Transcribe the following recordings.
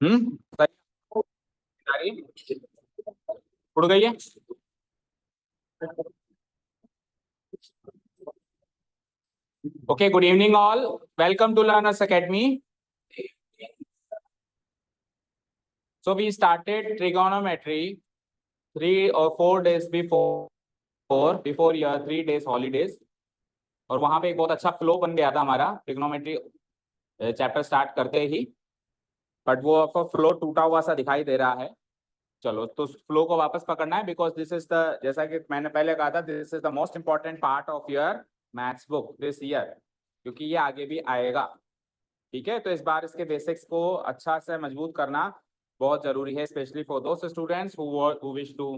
सही। उड़ गई है। Okay, good evening all. Welcome to Learners Academy. So we started trigonometry 3 or 4 days before your 3 days holidays. और वहां पे एक बहुत अच्छा फ्लो बन गया था हमारा ट्रिग्नोमेट्री चैप्टर स्टार्ट करते ही, बट वो आपको फ्लो टूटा हुआ सा दिखाई दे रहा है। चलो तो फ्लो को वापस पकड़ना है, बिकॉज दिस इज द, जैसा कि मैंने पहले कहा था, this is the most important part of your maths book this year, क्योंकि ये आगे भी आएगा। ठीक है, तो इस बार इसके बेसिक्स को अच्छा से मजबूत करना बहुत जरूरी है, स्पेशली फॉर दोस्त students who wish to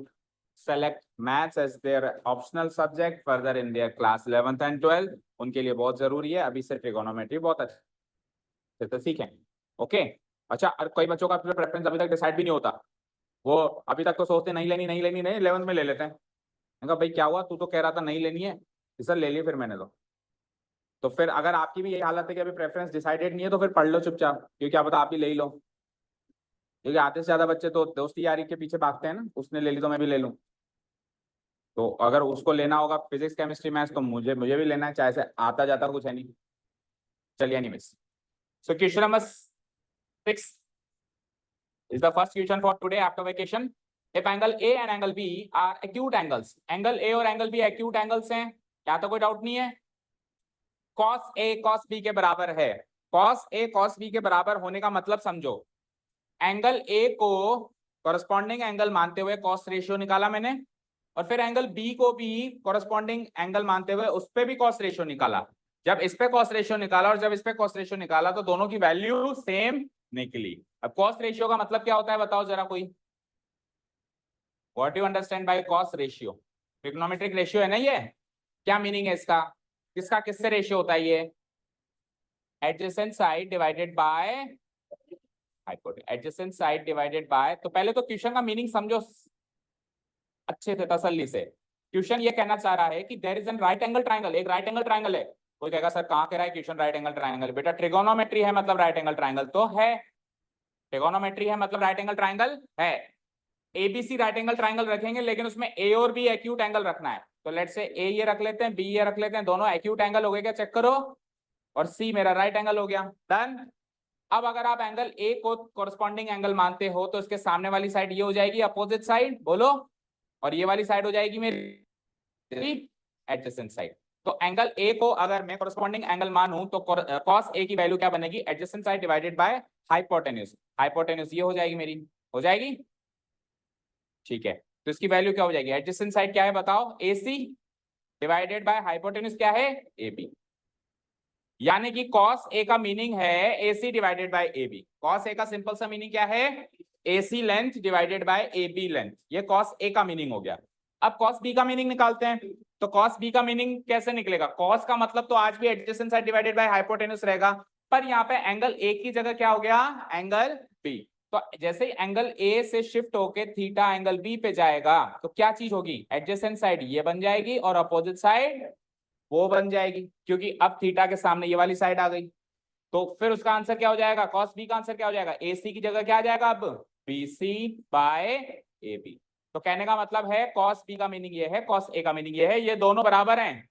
select maths as their optional subject further in their class 11th and 12th। उनके लिए बहुत जरूरी है अभी से ट्रिगोनोमेट्री बहुत अच्छे से सीखें। ओके, अच्छा, और कई बच्चों का प्रेफरेंस अभी तक डिसाइड भी नहीं होता, वो अभी तक तो सोचते नहीं लेनी नहीं लेनी, नहीं 11th में ले लेते हैं। मैंने कहा भाई क्या हुआ, तू तो कह रहा था नहीं लेनी है, सर ले ली फिर मैंने तो फिर अगर आपकी भी यही हालत है कि अभी प्रेफरेंस डिसाइडेड नहीं है, तो फिर पढ़ लो चुपचाप, क्योंकि क्या पता आप भी ले ही लो। क्योंकि आधे से ज्यादा बच्चे तो दोस्ती यारी के पीछे भागते हैं ना, उसने ले ली तो मैं भी ले लूं। तो अगर उसको लेना होगा फिजिक्स केमिस्ट्री मैथ्स, तो मुझे मुझे भी लेना है, चाहे से आता जाता कुछ है नहीं। चलिए नहीं miss. So question number 6 is the first question for today after vacation. If angle A and angle B are acute angles, angle A और angle B acute angles हैं, क्या तो कोई डाउट नहीं है। cos A cos B के बराबर है, cos A cos B के बराबर होने का मतलब समझो, एंगल A को कॉरस्पॉन्डिंग एंगल मानते हुए कॉस रेशियो निकाला मैंने, और फिर एंगल B को भी कॉरस्पॉन्डिंग एंगल मानते हुए उस पे भी कॉस रेशियो निकाला। जब इस पे कॉस रेशियो निकाला और जब इस पे कॉस रेशियो निकाला तो दोनों की वैल्यू सेम निकली। अब कॉस रेशियो का मतलब क्या होता है बताओ जरा कोई, what you understand by cos ratio? Trigonometric ratio है ना ये, क्या मीनिंग है इसका, किसका किससे रेशियो होता है ये? Adjacent side divided bye adjacent side divided bye. तो पहले तो क्वेश्चन का मीनिंग समझो अच्छे से तसल्ली से। क्वेश्चन ये कहना चाह रहा है कि there is an right angle triangle, एक राइट एंगल ट्राइंगल है। कोई कहेगा सर कहां कह रहा है क्वेश्चन राइट एंगल ट्राइंगल? बेटा ट्रिगोनोमेट्री है मतलब राइट एंगल ट्राइंगल तो है, ट्रिगोनोमेट्री है मतलब राइट एंगल ट्राइंगल है। एबीसी राइट एंगल ट्राइंगल रखेंगे, लेकिन उसमें ए और बी एक्यूट एंगल रखना है। तो लेट्स से ए ये रख लेते हैं, बी ये रख लेते हैं, दोनों एक्यूट एंगल हो गए क्या, चेक करो, और सी मेरा राइट एंगल हो गया, डन। अब अगर आप एंगल ए को कॉरस्पॉन्डिंग एंगल मानते हो तो इसके सामने वाली साइड ये हो जाएगी अपोजिट साइड, बोलो, और ये वाली साइड हो जाएगी मेरी एडजेसेंट साइड। तो एंगल ए को अगर मैं कॉरस्पॉन्डिंग एंगल मानूं तो कॉस ए की वैल्यू क्या बनेगी, adjacent side divided by hypotenuse. Hypotenuse ये हो जाएगी मेरी, हो जाएगी, ठीक है। तो इसकी वैल्यू क्या हो जाएगी, एडजेसेंट साइड क्या है बताओ, AC डिवाइडेड बाय हाइपोटेन्यूज क्या है, AB। यानी कि cos A का मीनिंग है AC divided bye AB। cos A का सिंपल सा मीनिंग क्या है, AC length divided by AB length, ये cos A का मीनिंग हो गया। अब cos B का मीनिंग निकालते हैं। तो cos B का मीनिंग कैसे निकलेगा, cos का मतलब तो आज भी adjacent side divided by hypotenuse रहेगा, पर यहाँ पे एंगल A की जगह क्या हो गया, एंगल B। तो जैसे ही एंगल A से शिफ्ट होके थीटा एंगल B पे जाएगा तो क्या चीज होगी, एडजेसेंट साइड ये बन जाएगी और अपोजिट साइड वो बन जाएगी, क्योंकि अब थीटा के सामने ये वाली साइड आ गई। तो फिर उसका आंसर क्या हो जाएगा, cos B का आंसर क्या हो जाएगा, AC की जगह क्या आ जाएगा अब, BC बाय AB। तो कहने का मतलब है cos B का मीनिंग ये है, cos A का मीनिंग ये है, ये दोनों बराबर हैं,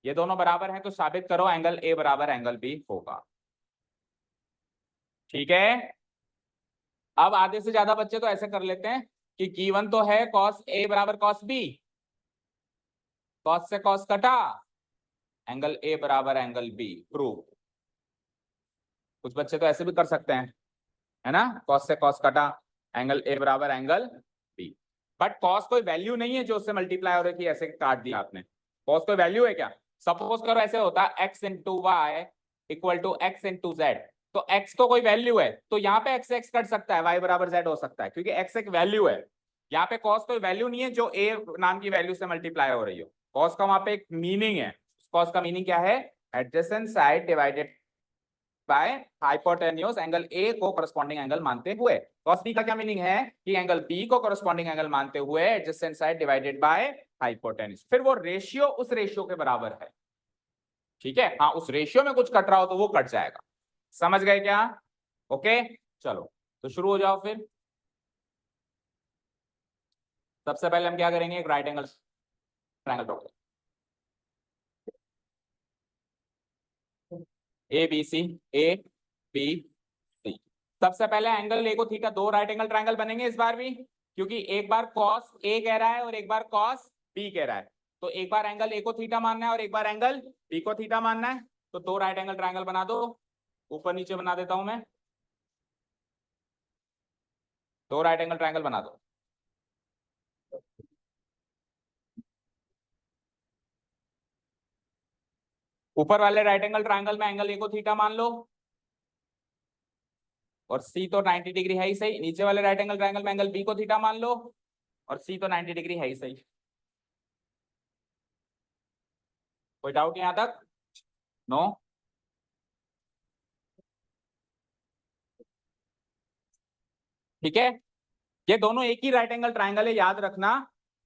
ये दोनों बराबर हैं, तो साबित करो एंगल A बराबर एंगल B होगा। ठीक है, अब आधे से ज्यादा बच्चे तो ऐसे कर लेते हैं कि गिवन तो है cos A बराबर cos B, cos से cos कटा, एंगल A बराबर एंगल B, प्रूव। कुछ बच्चे तो ऐसे भी कर सकते हैं, है ना, cos से cos कटा, एंगल A बराबर एंगल B। बट cos कोई वैल्यू नहीं है जो उससे मल्टीप्लाई हो रही थी, ऐसे काट दिया आपने। cos कोई वैल्यू है क्या, सपोज करो ऐसे होता x into y equal to x into z. तो x तो कोई वैल्यू है, तो यहाँ पे x x कट सकता है, y बराबर z हो सकता है, क्योंकि x एक वैल्यू है। यहाँ पे cos कोई वैल्यू नहीं है जो a नाम की वैल्यू से मल्टीप्लाई हो रही हो। cos का वहां पे एक मीनिंग है, cos का मीनिंग क्या है, adjacent side divided by hypotenuse angle A को कॉरस्पॉन्डिंग एंगल मानते हुए। cos b का क्या मीनिंग है कि एंगल बी को कॉरस्पॉन्डिंग एंगल मानते हुए adjacent side divided by hypotenuse. फिर वो रेशियो उस रेशियो के बराबर है, ठीक है, हाँ उस रेशियो में कुछ कट रहा हो तो वो कट जाएगा, समझ गए क्या? ओके, चलो तो शुरू हो जाओ फिर। सबसे पहले हम क्या करेंगे, एक राइट एंगल ट्रायंगल ड्रॉ करेंगे, A B C, A B C. सबसे पहले एंगल ए को थीटा, दो राइट एंगल ट्रायंगल बनेंगे इस बार भी, क्योंकि एक बार कॉस ए कह रहा है और एक बार कॉस बी कह रहा है। तो एक बार एंगल ए को थीटा मानना है और एक बार एंगल बी को थीटा मानना है। तो दो राइट एंगल ट्रायंगल बना दो, ऊपर नीचे बना देता हूं मैं, दो राइट एंगल ट्रायंगल बना दो। ऊपर वाले राइट एंगल ट्रायंगल में एंगल ए को थीटा मान लो, और सी तो 90 डिग्री है ही सही। नीचे वाले राइट एंगल ट्रायंगल में एंगल बी को थीटा मान लो, और सी तो 90 डिग्री है ही सही। कोई डाउट यहां तक? नो? ठीक है, ये दोनों एक ही राइट एंगल ट्रायंगल है, याद रखना।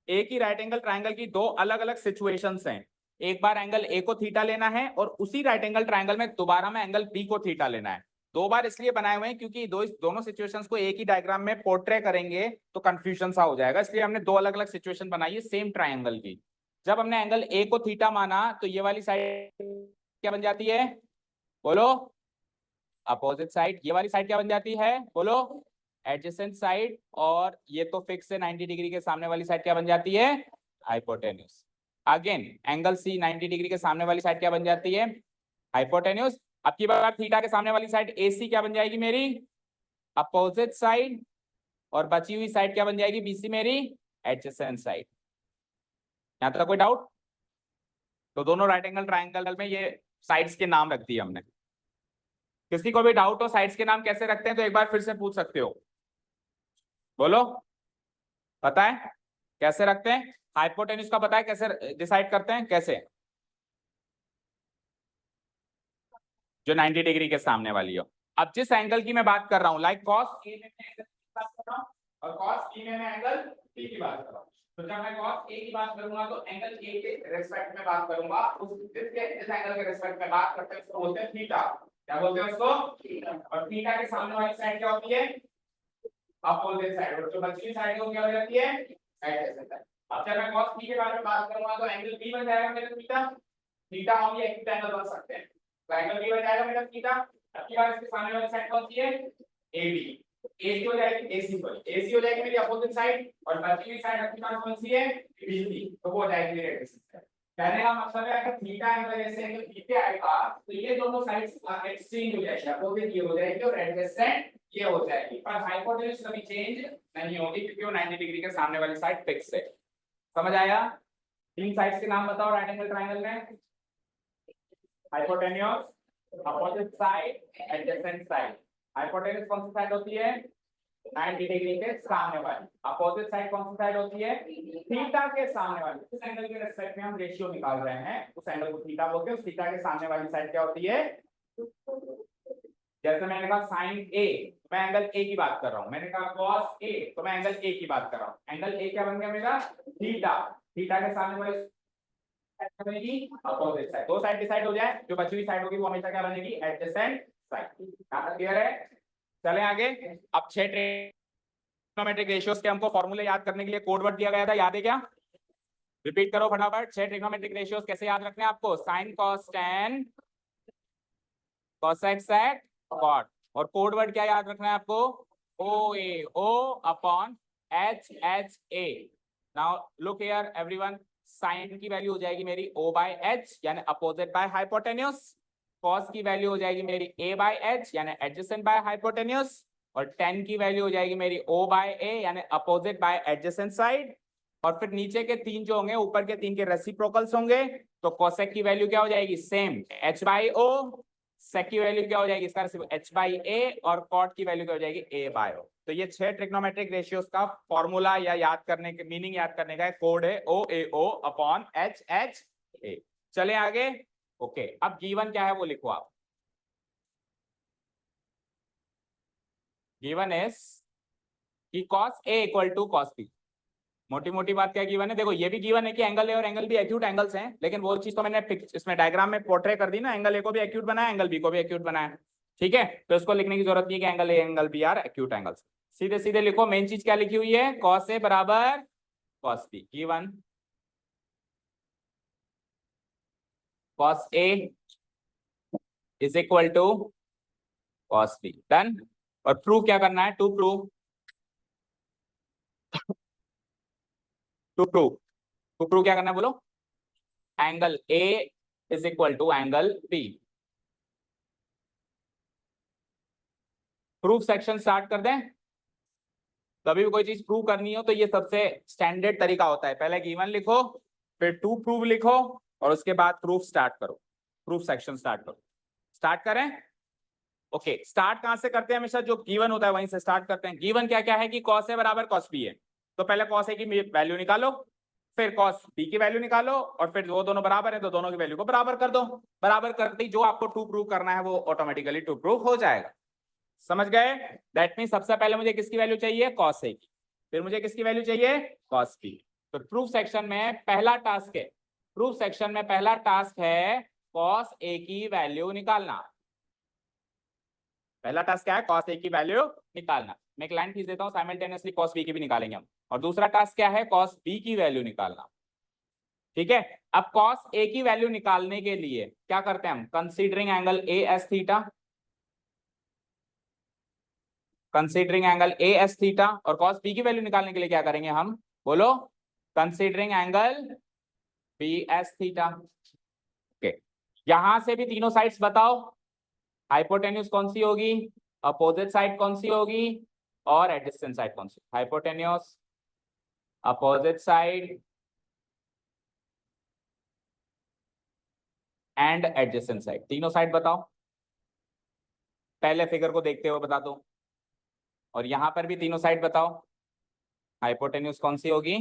एक ही राइट एंगल ट्रायंगल की दो अलग अलग सिचुएशंस हैं। एक बार एंगल ए को थीटा लेना है और उसी राइट एंगल ट्रायंगल में दोबारा में एंगल बी को थीटा लेना है। दो बार इसलिए बनाए हुए हैं क्योंकि दोनों सिचुएशंस को एक ही डायग्राम में पोर्ट्रे करेंगे तो कंफ्यूजन सा हो जाएगा, इसलिए हमने दो अलग अलग सिचुएशन बनाई है सेम ट्रायंगल की। जब हमने एंगल ए को थीटा माना तो ये वाली साइड क्या बन जाती है, बोलो? Opposite side. ये वाली साइड क्या बन जाती है, बोलो? Adjacent side. और ये तो फिक्स है, 90 डिग्री के सामने वाली साइड क्या बन जाती है, hypotenuse. Again angle C 90 degree के सामने वाली साइड क्या बन जाती है, हाइपोटेन्यूज। अब की बार थीटा के सामने वाली साइड एसी क्या बन जाएगी मेरी, अपोजिट साइड। और बची हुई साइड क्या बन जाएगी, बीसी मेरी एडजेसेंट साइड। यहां तक कोई डाउट? तो दोनों राइट एंगल ट्रायंगल में ये साइड्स के नाम रख दिए हमने। किसी को भी डाउट हो साइड्स के नाम कैसे रखते हैं तो एक बार फिर से पूछ सकते हो, बोलो? पता है कैसे रखते हैं? हाइपोटेन्यूज का पता है कैसे डिसाइड करते हैं, कैसे? जो 90 डिग्री के सामने वाली हो। अब जिस एंगल की मैं बात कर रहा हूं, लाइक कॉस ए में मैं एंगल की बात कर रहा हूं और कॉस बी में मैं एंगल बी की बात कर रहा हूं। तो जब मैं कॉस ए की बात करूंगा तो एंगल ए के रिस्पेक्ट में बात करूंगा, जिस एंगल के रिस्पेक्ट में बात करते हैं उसको बोलते हैं थीटा। क्या बोलते हैं उसको, थीटा। और थीटा के सामने वाली साइड क्या होती है, अपोजिट साइड। और जो बची हुई साइड है क्या हो जाती है, एडजेसेंट साइड। अब जब मैं cos b के बारे में बात करूंगा तो एंगल b बन जाएगा मेरा थीटा। थीटा हम ये एक्यूट एंगल बन सकते हैं, तो एंगल b बन जाएगा मेरा थीटा। अब की बार इसके सामने वाली साइड कौन सी है, ab। ac हो जाएगी, ac हो जाएगी मेरी अपोजिट साइड। और बची हुई साइड आपकी बार कौन सी है, bc। तो वो हो जाएगी मेरी एडजेसेंट साइड। कहने का मतलब है अगर थीटा एंगल ऐसे एंगल b पे आएगा तो ये दोनों साइड्स एक्सचेंज हो जाएगी, अपोजिट ये हो जाएगी और एडजेसेंट ये हो जाएगी। पर हाइपोटेन्यूज कभी चेंज नहीं होगी क्योंकि वो 90 डिग्री के सामने वाली साइड फिक्स है। समझ आया? तीन साइड्स के नाम बताओ राइट एंगल ट्रायंगल में, hypotenuse, opposite side, adjacent side. Hypotenuse कौन सी साइड होती है, 90 डिग्री के सामने वाली। अपोजिट साइड कौन सी साइड होती है, थीटा के सामने वाली। उस एंगल के रिस्पेक्ट में हम रेशियो निकाल रहे हैं, उस एंगल को थीटा बोलते हैं। उस थीटा के सामने वाली साइड क्या होती है, जैसे मैंने कहा साइन ए, मैं एंगल ए की बात कर रहा हूं। मैंने कहा कॉस ए, तो मैं एंगल ए की बात कर रहा हूं। एंगल ए क्या बन गया मेरा, थीटा। थीटा के सामने वाली साइड बनेगी अपोजिट साइड। दो साइड डिसाइड हो जाए, जो बची हुई साइड होगी वो हमेशा क्या बनेगी, एडजेसेंट साइड। यहां तक क्लियर है? चलें आगे। अब 6 ट्रिग्नोमेट्रिक रेशियोज के हमको फॉर्मूले याद करने के लिए कोड वर्ड दिया गया था, याद है क्या? रिपीट करो फटाफट। 6 ट्रिग्नोमेट्रिक रेशियोज कैसे याद रखने हैं आपको, sine cos tan cosec sec cot। और कोड वर्ड क्या याद रखना है आपको, O A, O upon H H A. Now look here everyone, sine की वैल्यू हो जाएगी मेरी o बाय एच यानी अपोजिट बाय हाइपोटेन्यूज। कॉस की वैल्यू हो जाएगी मेरी a बाय एच यानी एडजेसेंट बाय हाइपोटेन्यूज। और टेन की वैल्यू हो जाएगी मेरी o बाय ए यानी अपोजिट बाय एडजेसेंट साइड। और फिर नीचे के तीन जो होंगे ऊपर के तीन के रेसिप्रोकल्स होंगे। तो कोसेक की वैल्यू क्या हो जाएगी, सेम h बाय o। सेक की वैल्यू क्या हो जाएगी, इसका h बाई ए। और कॉट की वैल्यू क्या हो जाएगी, a बाय o। तो ये 6 ट्रिग्नोमेट्रिक रेशियोज का फॉर्मूला या याद करने के मीनिंग याद करने का कोड है o a o upon h h a। चले आगे। ओके, अब गिवन क्या है वो लिखो आप। गिवन इज कि cos a equal to cos b। मोटी मोटी बात क्या गिवन है, देखो ये भी गिवन है कि एंगल ए और एंगल बी एक्यूट एंगल्स हैं, लेकिन वो चीज तो मैंने इसमें डायग्राम में पोर्ट्रे कर दी ना। एंगल ए को भी एक्यूट बनाया, एंगल बी को भी एक्यूट बनाया। ठीक है, तो इसको लिखने की जरूरत नहीं है कि angle A angle B are acute angles. सीधे सीधे लिखो, मेन चीज क्या लिखी हुई है, कॉस ए बराबर cos B, given cos A is equal to cos B, done. और प्रूव क्या करना है, टू प्रूव क्या करना है बोलो, angle A is equal to angle B. Proof section start कर दें। कभी भी कोई चीज प्रूव करनी हो तो ये सबसे स्टैंडर्ड तरीका होता है, पहले गिवन लिखो, फिर टू प्रूव लिखो, और उसके बाद प्रूफ स्टार्ट करो, प्रूफ सेक्शन स्टार्ट करो। स्टार्ट करें, ओके। स्टार्ट कहां से करते हैं, हमेशा जो गिवन होता है वहीं से स्टार्ट करते हैं। गिवन क्या क्या है कि कॉस ए बराबर कॉस बी है, तो पहले कॉस ए की वैल्यू निकालो, फिर कॉस बी की वैल्यू निकालो, और फिर वो दोनों बराबर है तो दोनों की वैल्यू को बराबर कर दो। बराबर करते ही जो आपको टू प्रूव करना है वो ऑटोमेटिकली टू प्रूव हो जाएगा। समझ गए? दैट मीन सबसे पहले मुझे किसकी वैल्यू चाहिए, कॉस ए की, फिर मुझे किसकी वैल्यू चाहिए, कॉस बी। तो प्रूफ सेक्शन में पहला टास्क है, प्रूफ सेक्शन में पहला टास्क है कॉस ए की वैल्यू निकालना। पहला टास्क क्या है, कॉस ए की वैल्यू निकालना। मैं एक लाइन खींच देता हूं, साइमल्टेनियसली कॉस बी की भी निकालेंगे हम। और दूसरा टास्क क्या है, कॉस बी की वैल्यू निकालना। ठीक है, अब कॉस ए की वैल्यू निकालने के लिए क्या करते हैं हम, considering angle A as theta, considering angle A as theta. और कॉस बी की वैल्यू निकालने के लिए क्या करेंगे हम, बोलो, considering angle B as theta. Okay, यहां से भी तीनों साइड्स बताओ, हाइपोटेन्यूज कौन सी होगी, अपोजिट साइड कौन सी होगी, और एडजेसेंट साइड कौन सी। Hypotenuse, opposite side and adjacent side, तीनों साइड बताओ। पहले फिगर को देखते हुए बता दो, और यहां पर भी तीनों साइड बताओ, हाइपोटेन्यूज कौन सी होगी,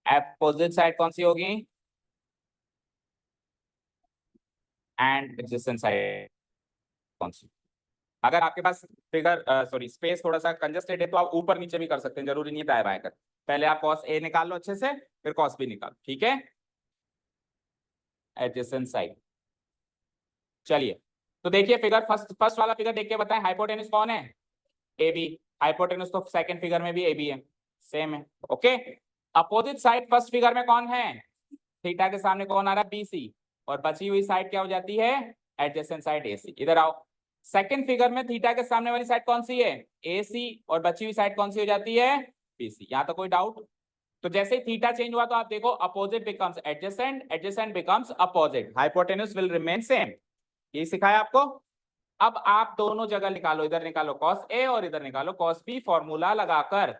अपोजिट साइड कौन सी होगी, एंड एडजेसेंट साइड कौन सी। अगर आपके पास फिगर सॉरी स्पेस थोड़ा सा कंजस्टेड है तो आप ऊपर नीचे भी कर सकते हैं, जरूरी नहीं है दाएं बाएं कर। पहले आप कॉस ए निकाल लो अच्छे से, फिर कॉस बी निकालो, ठीक है। एडजेसेंट साइड, चलिए तो देखिए फिगर, फर्स्ट फर्स्ट वाला फिगर देख के बताएं, हाइपोटेन्यूज कौन है, ए बी। हाइपोटेन्यूज तो सेकंड फिगर में भी ए बी है, सेम है, okay. Opposite side first figure में कौन है, थीटा के सामने कौन आ रहा है, बी सी, और बची हुई साइड क्या हो जाती है, एडजेसेंट साइड ए सी। इधर आओ, सेकंड फिगर में थीटा के सामने वाली साइड कौन सी है, ए सी, और बची हुई साइड कौन सी हो जाती है, बी सी। यहां तो कोई डाउट। तो जैसे ही थीटा चेंज हुआ तो आप देखो, opposite becomes adjacent, adjacent becomes opposite, hypotenuse will remain same. ये सिखाया आपको। अब आप दोनों जगह निकालो, इधर निकालो कॉस ए और इधर निकालो कॉस बी, फॉर्मूला लगाकर।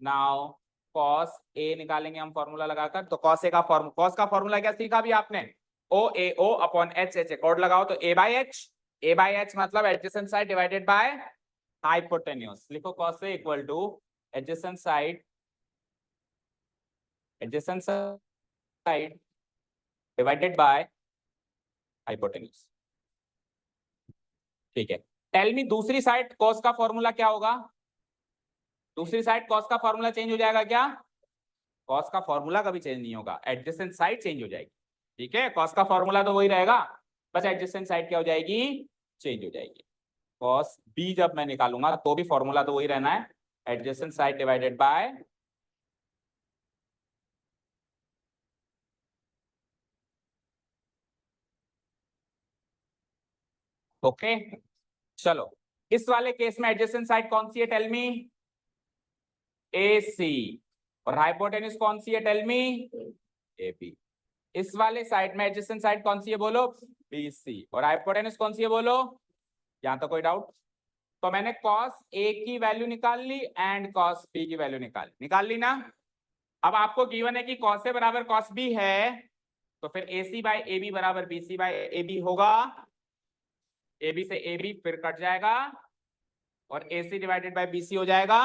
नाउ कॉस ए निकालेंगे हम फॉर्मूला लगाकर, तो कॉस ए का फॉर्मूला, कॉस का फॉर्मूला क्या सीखा भी आपने, O A O upon H H, accord लगाओ तो A by H, A by H मतलब adjacent side divided by hypotenuse. लिखो cos A equal to adjacent side, adjacent side divided by hypotenuse, ठीक है। टेल मी दूसरी side cos का formula क्या होगा, दूसरी साइड कॉस का फॉर्मूला चेंज हो जाएगा क्या, कॉस का फॉर्मूला कभी चेंज नहीं होगा, एडजेसेंट साइड चेंज हो जाएगी, ठीक है। कॉस का फॉर्मूला तो वही रहेगा, बस एडजेसेंट साइड क्या हो जाएगी, चेंज हो जाएगी। कॉस बी जब मैं निकालूंगा तो भी फॉर्मूला तो वही रहना है, adjacent side divided bye, okay. चलो इस वाले केस में एडजेसेंट साइड कौन सी है, टेल मी, ए सी। और हाइपोटेन्यूज कौन सी है, टेल मी, ए बी। इस वाले साइड में एडजेसेंट साइड कौन सी है बोलो, बी सी। और हाइपोटेन्यूज कौन सी है बोलो, यहां तो कोई डाउट। तो मैंने कॉस ए की वैल्यू निकाल ली एंड कॉस बी की वैल्यू निकाल ली ना। अब आपको गिवन है कि कॉस ए बराबर कॉस बी है, तो फिर A C by A B बराबर B C by A B होगा। ए बी से ए बी फिर कट जाएगा, और A C divided by B C हो जाएगा।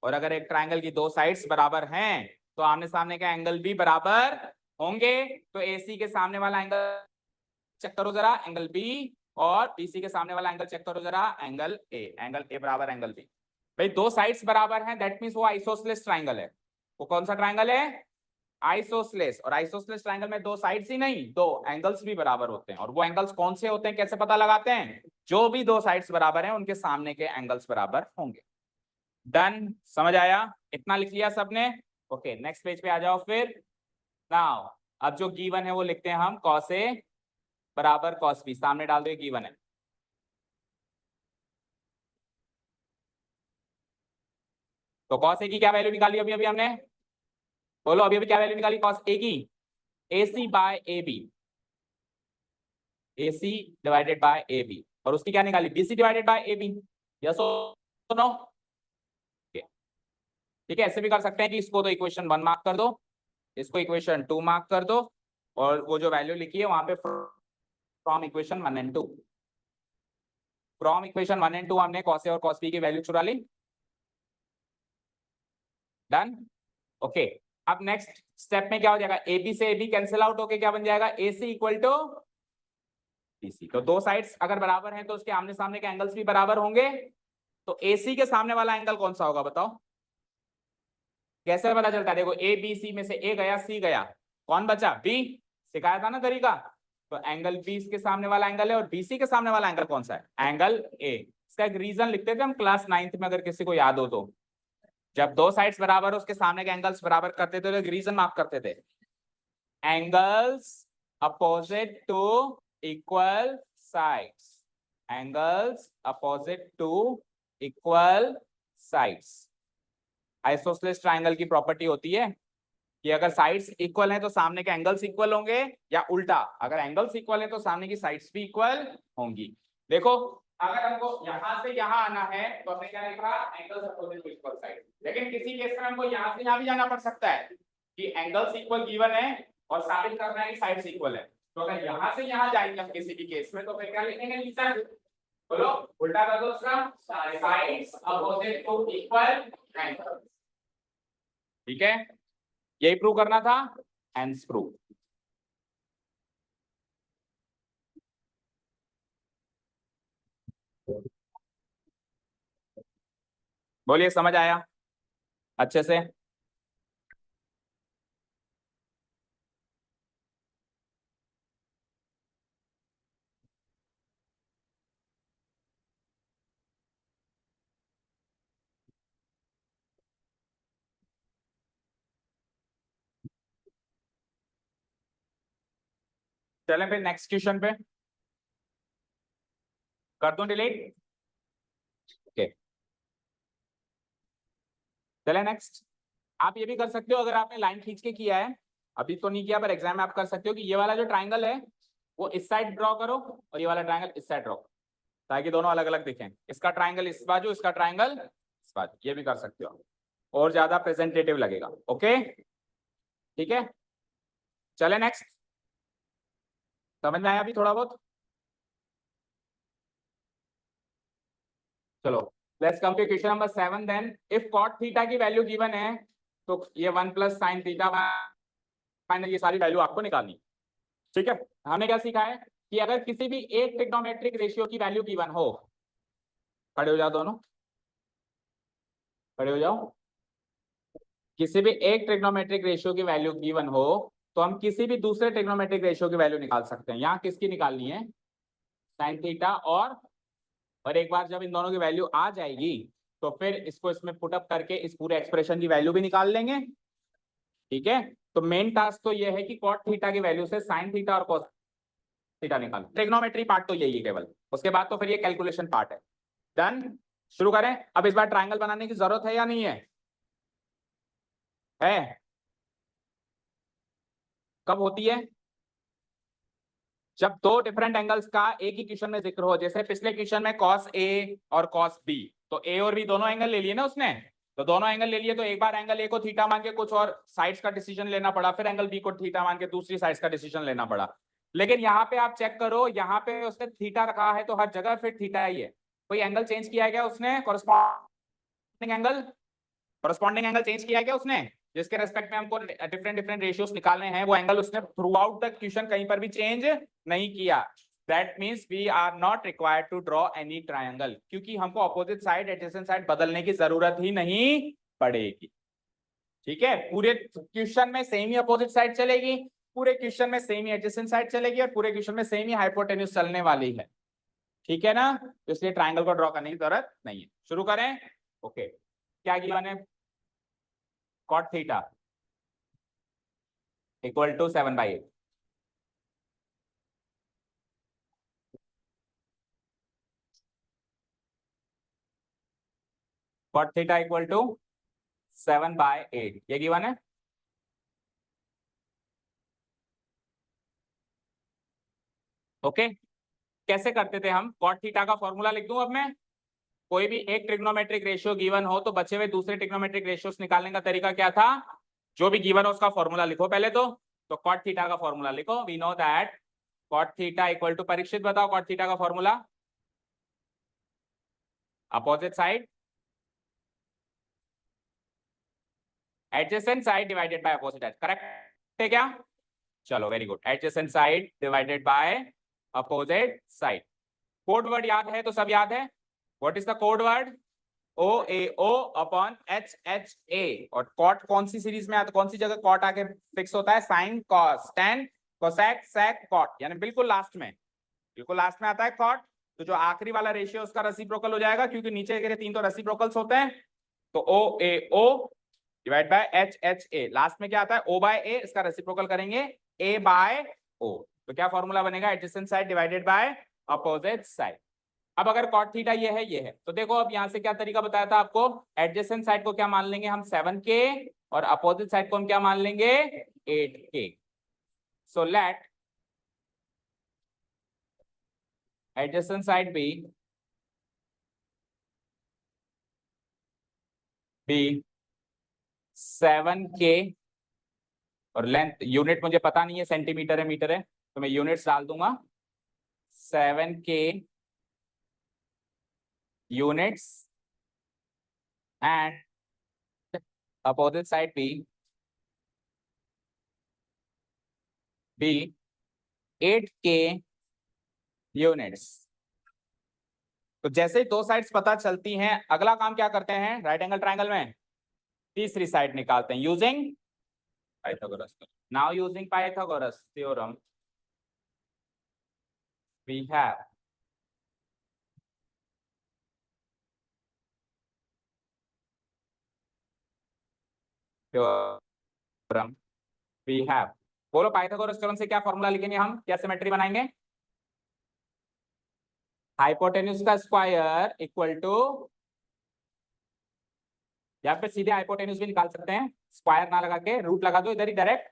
और अगर एक ट्राइंगल की दो साइड्स बराबर हैं तो आमने सामने का एंगल भी बराबर होंगे। तो ए सी के सामने वाला एंगल चेक करो जरा, एंगल बी, और बी सी के सामने वाला एंगल चेक करो जरा, एंगल ए बराबर एंगल बी। भाई दो साइड्स बराबर हैं, दैट मींस वो आइसोसेलेस ट्राइंगल है। वो कौन सा ट्राइंगल है, आइसोसेलेस, और आइसोसेलेस ट्रायंगल में दो साइड्स ही नहीं, दो एंगल्स भी बराबर होते हैं। और वो एंगल्स कौन से होते हैं, कैसे पता लगाते हैं? जो भी दो साइड्स बराबर हैं उनके सामने के एंगल्स बराबर होंगे। डन, समझ आया? इतना लिख लिया सबने? ओके, नेक्स्ट पेज पे आ जाओ फिर। नाउ अब जो गिवन है वो लिखते हैं हम, कॉस ए बराबर कॉस बी, सामने डाल दो, गिवन है। तो कॉस ए की क्या वैल्यू निकाली अभी अभी हमने? बोलो, अभी अभी क्या वैल्यू निकाली कॉस ए की? AC by A B, AC divided by A B, और उसकी क्या निकाली? BC divided by A B. Yes और नो? ठीक है, ऐसे भी कर सकते हैं कि इसको तो इक्वेशन 1 मार्क कर दो, इसको इक्वेशन 2 मार्क कर दो, और वो जो वैल्यू लिखी है वहां पे from equation 1 and 2, from equation 1 and 2 हमने कॉस ए और कॉस बी की वैल्यू चुरा ली। Done, okay. अब नेक्स्ट स्टेप में क्या हो जाएगा? AB से AB कैंसिल आउट होके क्या बन जाएगा? AC equal to BC। तो दो साइड्स अगर बराबर हैं तो उसके आमने सामने के एंगल्स भी बराबर होंगे। तो AC के सामने वाला एंगल कौन सा होगा बताओ? कैसे पता चलता है? देखो, ABC में से A गया, C गया, कौन बचा? B। सिखाया था ना तरीका। तो एंगल B के सामने वाला एंगल है, और BC के सामने वाला एंगल कौन सा है? Angle A। इसका एक रीजन लिखते थे हम क्लास 9th में, अगर किसी को याद हो तो। जब दो साइड्स बराबर हो उसके सामने के एंगल्स बराबर करते थे तो एक रीजन मार्क करते थे, angles opposite to equal sides, angles opposite to equal sides. Isosceles triangle की प्रॉपर्टी होती है कि अगर साइड्स इक्वल हैं तो सामने के एंगल्स इक्वल होंगे, या उल्टा, अगर एंगल्स इक्वल हैं तो सामने की साइड्स भी इक्वल होंगी। देखो, अगर हमको यहां से यहां आना है तो हमने क्या लिखा? Angles opposite to equal side. लेकिन किसी केस में हमको यहां से यहां भी जाना पड़ सकता है कि एंगल्स इक्वल गिवन है और साबित करना है कि साइड्स इक्वल है। तो अगर यहां से यहां जाएंगे हम किसी भी केस में, तो फिर क्या लिखेंगे नीचे? बोलो, उल्टा कर दो उसका, sides opposite to equal angles. ठीक है, यही प्रूव करना था, हेंस प्रूव। बोलिए, समझ आया अच्छे से? चलें फिर नेक्स्ट क्वेश्चन पे, कर दूं डिलीट? ओके, चले नेक्स्ट। आप ये भी कर सकते हो, अगर आपने लाइन खींच के किया है, अभी तो नहीं किया पर एग्जाम में आप कर सकते हो, कि ये वाला जो ट्राइंगल है वो इस साइड ड्रॉ करो और ये वाला ट्राइंगल इस साइड ड्रॉ करो, ताकि दोनों अलग अलग दिखें। इसका ट्राइंगल इस बाजू, इसका ट्राइंगल इस बाजू, ये भी कर सकते हो, और ज्यादा प्रेजेंटेटिव लगेगा। ओके, ठीक है, चले नेक्स्ट। समझ में आया अभी थोड़ा बहुत? चलो, let's come to question number 7 then. If cot theta की वैल्यू गिवन है तो ये 1 प्लस साइन थीटा फाइनल, ये सारी वैल्यू आपको निकालनी। ठीक है, हमने क्या सीखा है कि अगर किसी भी एक ट्रिग्नोमेट्रिक रेशियो की वैल्यू गिवन हो, खड़े हो जाओ दोनों, खड़े हो जाओ। किसी भी एक ट्रिग्नोमेट्रिक रेशियो की वैल्यू गिवन हो तो हम किसी भी दूसरे ट्रिग्नोमेट्रिक रेशियो की वैल्यू निकाल सकते हैं। यहाँ किसकी निकालनी है? Sign theta. और एक बार जब इन दोनों की वैल्यू आ जाएगी तो फिर इसको इसमें पुटअप करके इस पूरे एक्सप्रेशन की वैल्यू भी निकाल लेंगे। ठीक है, तो मेन टास्क तो ये है कि कॉट थीटा की वैल्यू से साइन थीटा और कॉस थीटा निकालो। ट्रिग्नोमेट्री पार्ट तो यही है केवल, उसके बाद तो फिर ये कैलकुलेशन पार्ट है। डन, शुरू करें। अब इस बार ट्राइंगल बनाने की जरूरत है या नहीं है? है? कब होती है? जब दो डिफरेंट एंगल्स का एक ही क्वेश्चन में जिक्र हो। जैसे पिछले क्वेश्चन में कॉस ए और कॉस बी, तो ए और बी दोनों एंगल ले लिए ना उसने, तो दोनों एंगल ले लिए, तो एक बार एंगल ए को थीटा मान के कुछ और साइड्स का डिसीजन लेना पड़ा, फिर एंगल बी को थीटा मान के दूसरी साइड्स का डिसीजन लेना पड़ा। लेकिन यहाँ पे आप चेक करो, यहाँ पे उसने थीटा रखा है तो हर जगह फिर थीटा ही है। कोई एंगल चेंज किया है क्या उसने? कॉरस्पॉन्डिंग एंगल चेंज किया है क्या उसने? जिसके रेस्पेक्ट में हमको डिफरेंट डिफरेंट रेशियोस निकालने हैं, वो एंगल उसने थ्रू आउट द क्वेश्चन कहीं पर भी चेंज नहीं किया। That means we are not required to draw any triangle, क्योंकि हमको अपोजिट साइड एडजेसेंट साइड बदलने की जरूरत ही नहीं पड़ेगी। ठीक है, पूरे क्वेश्चन में सेम ही अपोजिट साइड चलेगी, पूरे क्वेश्चन में सेम ही एडजेसेंट साइड चलेगी और पूरे क्वेश्चन में सेम ही हाइपोटेन्यूज चलने वाली है। ठीक है ना, तो इसलिए ट्रायंगल को ड्रॉ करने की जरूरत नहीं है। शुरू करें। ओके, क्या गिवन है? Cot theta equal to 7/8। Cot theta equal to 7/8 ये गिवन है। ओके, कैसे करते थे हम? कॉट थीटा का फॉर्मूला लिख दूं अब मैं। कोई भी एक ट्रिग्नोमेट्रिक रेशियो गिवन हो तो बचे हुए दूसरे ट्रिग्नोमेट्रिक रेशियोस निकालने का तरीका क्या था? जो भी गिवन हो उसका फॉर्मूला लिखो पहले तो कॉट थीटा का फॉर्मूला लिखो। We know that cot theta equal to, Parikshit बताओ कॉट थीटा का formula. Opposite side adjacent side divided by opposite side, correct है क्या? चलो very good, adjacent side divided by opposite side. Code word याद है तो सब याद है। What is the code word? O A O upon H H A. और कॉट कौन सी सीरीज में आता, कौन सी जगह कॉट आके फिक्स होता है? Sine cos tan cosec sec cot, यानी बिल्कुल लास्ट में, बिल्कुल लास्ट में आता है कॉट। तो जो आखिरी वाला रेशियो उसका रेसिप्रोकल हो जाएगा, क्योंकि नीचे के 3 तो रेसिप्रोकल्स होते हैं। तो O A O divide by H H A, last में क्या आता है? ओ बाय ए, इसका रेसिप्रोकल करेंगे ए बाय ओ। तो क्या फॉर्मूला बनेगा? Adjacent side divided by opposite side. अब अगर कॉट थीटा ये है तो देखो अब यहां से क्या तरीका बताया था आपको? एडजेसेंट साइड को क्या मान लेंगे हम? 7k, और अपोजिट साइड को हम क्या मान लेंगे? 8k। So let adjacent side be 7k, और लेंथ यूनिट मुझे पता नहीं है सेंटीमीटर है मीटर है, तो मैं यूनिट्स डाल दूंगा। 7k units and opposite side be 8k units. तो जैसे ही दो साइड्स पता चलती हैं, अगला काम क्या करते हैं? राइट एंगल ट्रायंगल में तीसरी साइड निकालते हैं using Pythagoras. Now using Pythagoras theorem we have theorem we have, बोलो पाइथागोरस थ्योरम से क्या फॉर्मूला लिखेंगे हम? क्या सिमेट्री बनाएंगे? हाइपोटेन्यूज का स्क्वायर इक्वल टू, या फिर सीधे हाइपोटेन्यूज भी निकाल सकते हैं, स्क्वायर ना लगा के रूट लगा दो इधर ही डायरेक्ट,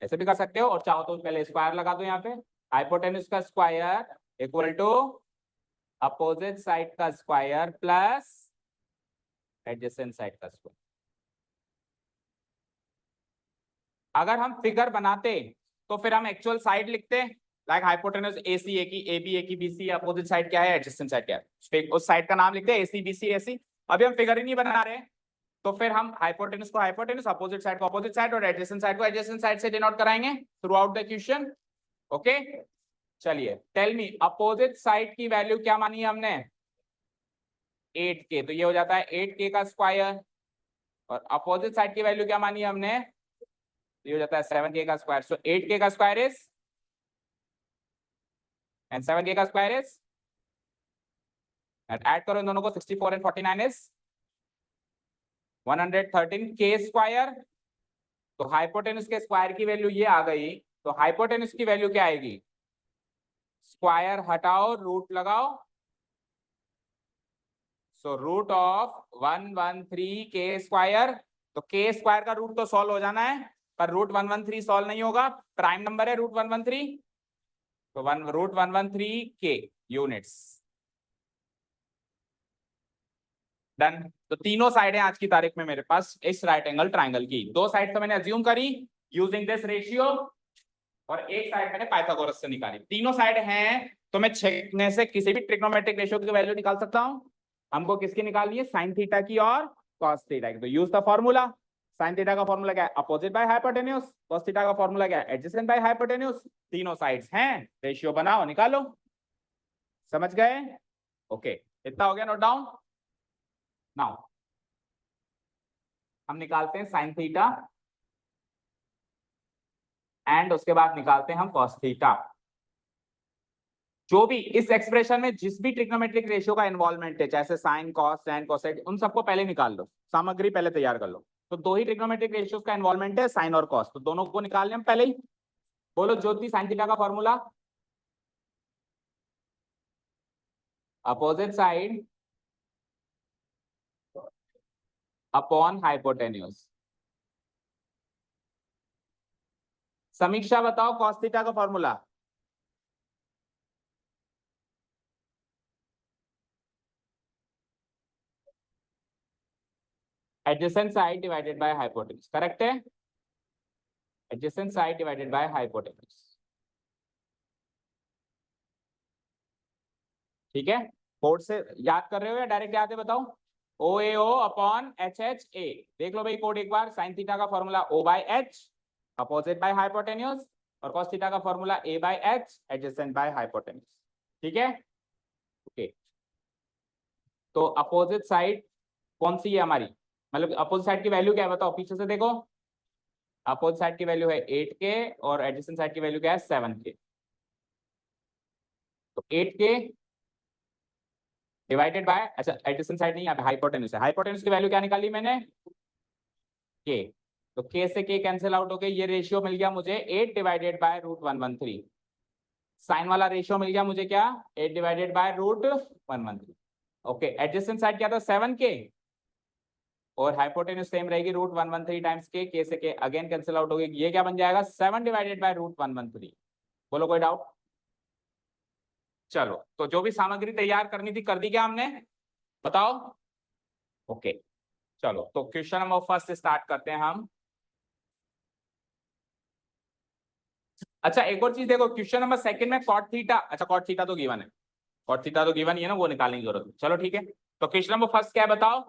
ऐसे भी कर सकते हो, और चाहो तो पहले स्क्वायर लगा दो यहाँ पे। हाइपोटेन्यूज का square equal to opposite side का स्क्वायर प्लस एडजेसेंट साइड का स्क्वायर। अगर हम फिगर बनाते तो फिर हम एक्चुअल साइड लिखते, लाइक हाइपोटेन्यूज एसी ए की, ए बी ए की, बी सी, अपोजिट साइड क्या है? एडजेसेंट साइड क्या है? उस साइड का नाम लिखते हैं एसी बी सी ए सी। अभी हम फिगर ही नहीं बना रहे, तो फिर हम हाइपोटेन्यूज को हाइपोटेन्यूज, अपोजिट साइड को अपोजिट साइड, और एडजेसेंट साइड को एडजेसेंट साइड से डिनोट कराएंगे through out the question. Okay, चलिए टेल मी अपोजिट साइड की वैल्यू क्या मानी है हमने? 8k, तो ये हो जाता है 8k का स्क्वायर, और अपोजिट साइड की वैल्यू क्या मानी है हमने? ये हो जाता है 7k का स्क्वायर। सो 8k का स्क्वायर इज, एंड 7k का स्क्वायर इज, एंड ऐड करो इन दोनों को, 64 एंड 49 इज 113k स्क्वायर। तो हाइपोटेन्यूज के स्क्वायर की वैल्यू ये आ गई, तो हाइपोटेन्यूज की वैल्यू क्या आएगी? स्क्वायर हटाओ रूट लगाओ, so root of 113k square. तो k स्क्वायर का रूट तो सॉल्व हो जाना है, पर रूट 113 सॉल्व नहीं होगा, प्राइम नंबर है रूट 113, तो रूट 113k यूनिट्स। डन। तो तीनों साइडें आज की तारीख में मेरे पास इस राइट एंगल ट्राइंगल की, दो साइड तो मैंने अज्यूम करी यूजिंग दिस रेशियो, और एक साइड मैंने पाइथागोरस से निकाली। तीनों साइड हैं तो मैं छेकने से किसी भी ट्रिग्नोमेट्रिक रेशियो की वैल्यू निकाल सकता हूं। हमको किसकी निकालनी है? साइन थीटा की और कॉस थीटा की। तो use the formula. Sign theta का फॉर्मूला क्या है? Opposite by hypotenuse. Cos theta का फॉर्मूला क्या है? Adjacent by hypotenuse. तीनों साइड्स हैं, रेशियो बनाओ निकालो। समझ गए? ओके, इतना हो गया नोट डाउन। नाउ हम निकालते हैं साइन थीटा एंड उसके बाद निकालते हैं हम कॉस थीटा। जो भी इस एक्सप्रेशन में जिस भी ट्रिग्नोमेट्रिक रेशियो का इन्वॉल्वमेंट है, जैसे साइन कॉस टैन कोसेक, उन सबको पहले निकाल लो, सामग्री पहले तैयार कर लो। तो दो ही ट्रिग्नोमेट्रिक रेशियोज का इन्वॉल्वमेंट है, साइन और कॉस, तो दोनों को निकाल लें हम पहले ही। बोलो ज्योति, साइन थीटा का formula opposite side upon hypotenuse. Samiksha बताओ कॉस थीटा का formula. Adjacent side divided by hypotenuse, correct है। Adjacent side divided by hypotenuse, ठीक है। कोड से याद कर रहे हो या डायरेक्ट याद है बताओ। O A O upon H H A, देख लो भाई कोड एक बार। साइन थीटा का formula O by H opposite by hypotenuse, और कॉस थीटा का formula A by H adjacent by hypotenuse, ठीक है। ओके, तो अपोजिट साइड कौन सी है हमारी, मतलब अपोजिट साइड की वैल्यू क्या है बताओ, पीछे से देखो। अपोजिट साइड की वैल्यू है 8 के और एडजेसेंट साइड की वैल्यू क्या है 7 के। तो 8 के डिवाइडेड बाय, अच्छा एडजेसेंट साइड नहीं, यहाँ पे हाइपोटेन्यूज है। हाइपोटेन्यूज की वैल्यू क्या निकाली मैंने, के। तो के से के कैंसिल आउट हो गए, ये रेशियो मिल गया मुझे 8 डिवाइडेड बाय रूट 113। साइन वाला रेशियो मिल गया मुझे क्या, 8 divided by root 113। Okay, adjacent side क्या था 7 के, और हाइपोटेन्यूज सेम रहेगी रूट 113 टाइम्स के से के अगेन कैंसिल आउट हो गई, ये क्या बन जाएगा 7 डिवाइडेड बाय रूट 113। बोलो कोई डाउट। चलो, तो जो भी सामग्री तैयार करनी थी कर दी क्या हमने, बताओ। ओके, चलो तो क्वेश्चन नंबर फर्स्ट स्टार्ट करते हैं हम। अच्छा एक और चीज देखो, क्वेश्चन नंबर सेकंड में कॉट थीटा, अच्छा कॉट थीटा तो गिवन है, कॉट थीटा तो गिवन ही है ना, वो निकालने की जरूरत है। चलो ठीक है, तो क्वेश्चन नंबर फर्स्ट क्या है बताओ।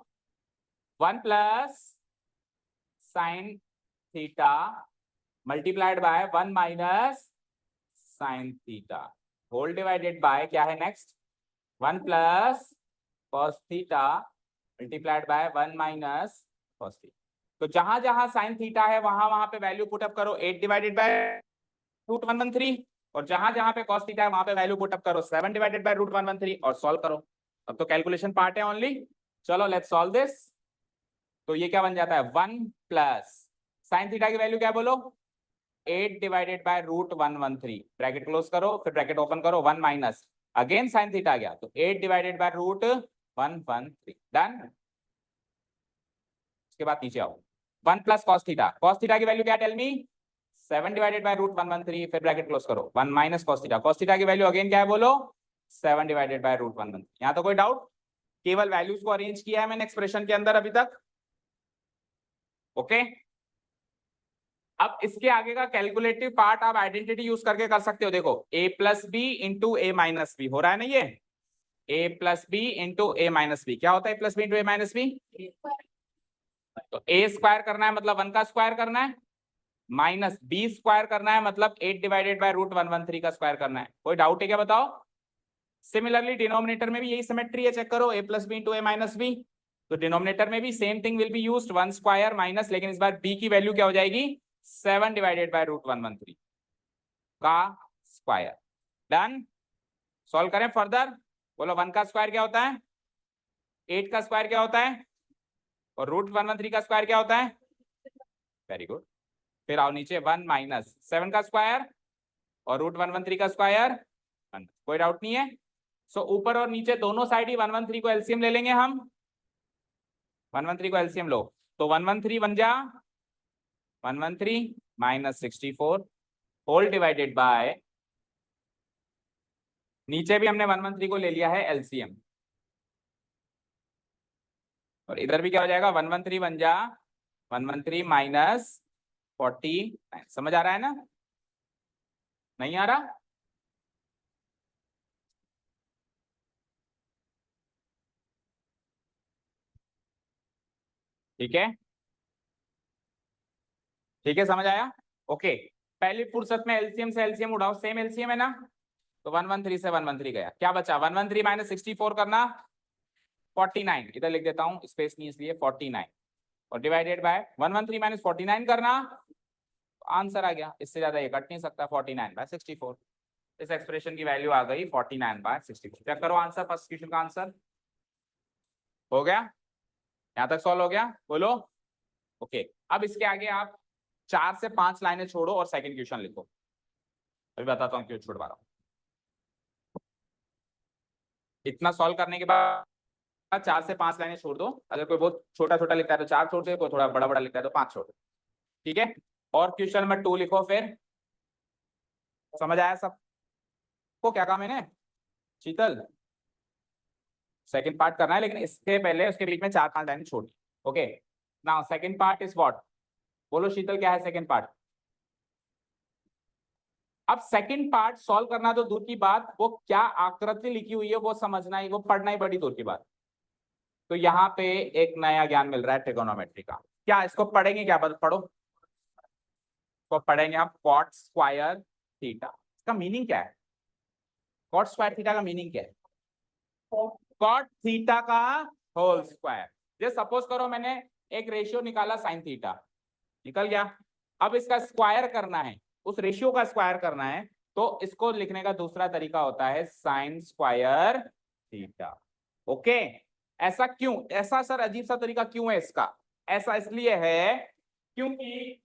1 plus sine theta multiplied by 1 minus sine theta whole divided by क्या है next, 1 plus cos theta multiplied by 1 minus cos theta. तो जहां जहां साइन थीटा है वहां वहां पे वैल्यू पुटअप करो 8 डिवाइडेड बाय रूट 113, और जहां जहां पे cos थीटा है वहां पे वैल्यू पुटअप करो 7 डिवाइडेड बाय रूट 113 और सॉल्व करो। अब तो कैलकुलेशन पार्ट है ओनली। चलो लेट्स सॉल्व दिस। तो ये क्या बन जाता है 1 प्लस साइन थीटा की वैल्यू क्या बोलो, 8 divided by root 113, bracket close करो फिर ब्रैकेट ओपन करो, 1 माइनस अगेन साइन थीटा गया तो 8 डिवाइडेड बाय रूट 113, डन। उसके बाद नीचे आओ, 1 प्लस कॉस थीटा की वैल्यू क्या, tell me 7 divided by root 113, फिर ब्रैकेट क्लोज करो, 1 माइनस कॉस थीटा की वैल्यू अगेन क्या है बोलो 7 डिवाइडेड बाय रूट 113। यहाँ तो कोई डाउट, केवल वैल्यूज को अरेंज किया है मैंने एक्सप्रेशन के अंदर अभी तक। ओके, अब इसके आगे का कैलकुलेटिव पार्ट आप आइडेंटिटी यूज करके कर सकते हो। देखो a plus B into A minus B हो रहा है ना, ये a plus B into A minus B क्या होता है, plus B into A minus B, तो a स्क्वायर करना है मतलब 1 का स्क्वायर करना है, माइनस बी स्क्वायर करना है मतलब 8 डिवाइडेड बाय रूट 113 का स्क्वायर करना है। कोई डाउट है क्या बताओ। सिमिलरली डिनोमिनेटर में भी यही सिमेट्री है, चेक करो a plus B into A minus B, तो डिनोमिनेटर में भी same thing will be used, 1 square minus, लेकिन इस बार b की वैल्यू क्या हो जाएगी 7 डिवाइडेड बाय रूट 113 का स्क्वायर, डन। सॉल्व करें फर्दर, बोलो 1 का स्क्वायर क्या होता है 8 का स्क्वायर क्या होता है, और रूट 113 का स्क्वायर क्या होता है, वेरी गुड। फिर आओ नीचे 1 माइनस 7 का स्क्वायर और रूट 113 का स्क्वायर, कोई डाउट नहीं है। सो ऊपर और नीचे दोनों साइड ही 113 को एलसीएम ले लेंगे हम, 113 को एलसीएम लो तो 113 बन जा 113 माइनस 64 होल डिवाइडेड बाय, नीचे भी हमने 113 को ले लिया है एलसीएम, और इधर भी क्या हो जाएगा 113 बन जा 113 माइनस 49। समझ आ रहा है ना, नहीं आ रहा, ठीक है ठीक है, समझ आया। ओके, पहली फुर्सत में एलसीएम से एलसीएम उठाओ, सेम एलसीएम है ना, तो 113 से 113 गया, क्या बचा 113 माइनस 64 करना 49, इधर लिख देता हूं स्पेस नहीं इसलिए 49, और डिवाइडेड बाय 113 माइनस 49 करना, आंसर आ गया। इससे ज्यादा ये कट नहीं सकता, 49/64। इस एक्सप्रेशन की वैल्यू आ गई 49/64। चेक करो आंसर, फर्स्ट क्वेश्चन का आंसर हो गया। यहां तक सॉल्व हो गया, बोलो ओके। अब इसके आगे आप 4 से 5 लाइनें छोड़ो और सेकंड क्वेश्चन लिखो। अभी बताता हूँ क्यों छोड़वा रहा हूँ। इतना सॉल्व करने के बाद 4 से 5 लाइनें छोड़ दो। अगर कोई बहुत छोटा छोटा लिखता है तो 4 छोड़ दो, कोई थोड़ा बड़ा बड़ा लिखता है तो 5 छोड़ दो, ठीक है। और क्वेश्चन नंबर 2 लिखो। फिर समझ आया सबको क्या कहा मैंने? शीतल, सेकंड पार्ट करना है, लेकिन इसके पहले उसके बीच में 4-5 लाइनें छोड़ी। Okay, now second part is what? बोलो शीतल, क्या है सेकंड पार्ट? अब सेकंड पार्ट सॉल्व करना तो दूर की बात, वो क्या आकृति लिखी हुई है वो समझना ही, वो पढ़ना ही बड़ी दूर की बात। तो यहाँ पे एक नया ज्ञान मिल रहा है ट्रिगोनोमेट्री का। क्या इसको पढ़ेंगे? क्या पढ़ो, इसको पढ़ेंगे हम कॉट स्क्वायर थीटा। इसका मीनिंग क्या है? कॉट स्क्वायर थीटा का मीनिंग क्या है? कॉट थीटा का होल स्क्वायर। जैसे सपोज करो मैंने एक रेशियो निकाला साइन थीटा, निकल गया। अब इसका स्क्वायर करना है, उस रेशियो का स्क्वायर करना है, तो इसको लिखने का दूसरा तरीका होता है साइन स्क्वायर थीटा। ओके, ऐसा क्यों? ऐसा सर अजीब सा तरीका क्यों है इसका? ऐसा इसलिए है क्योंकि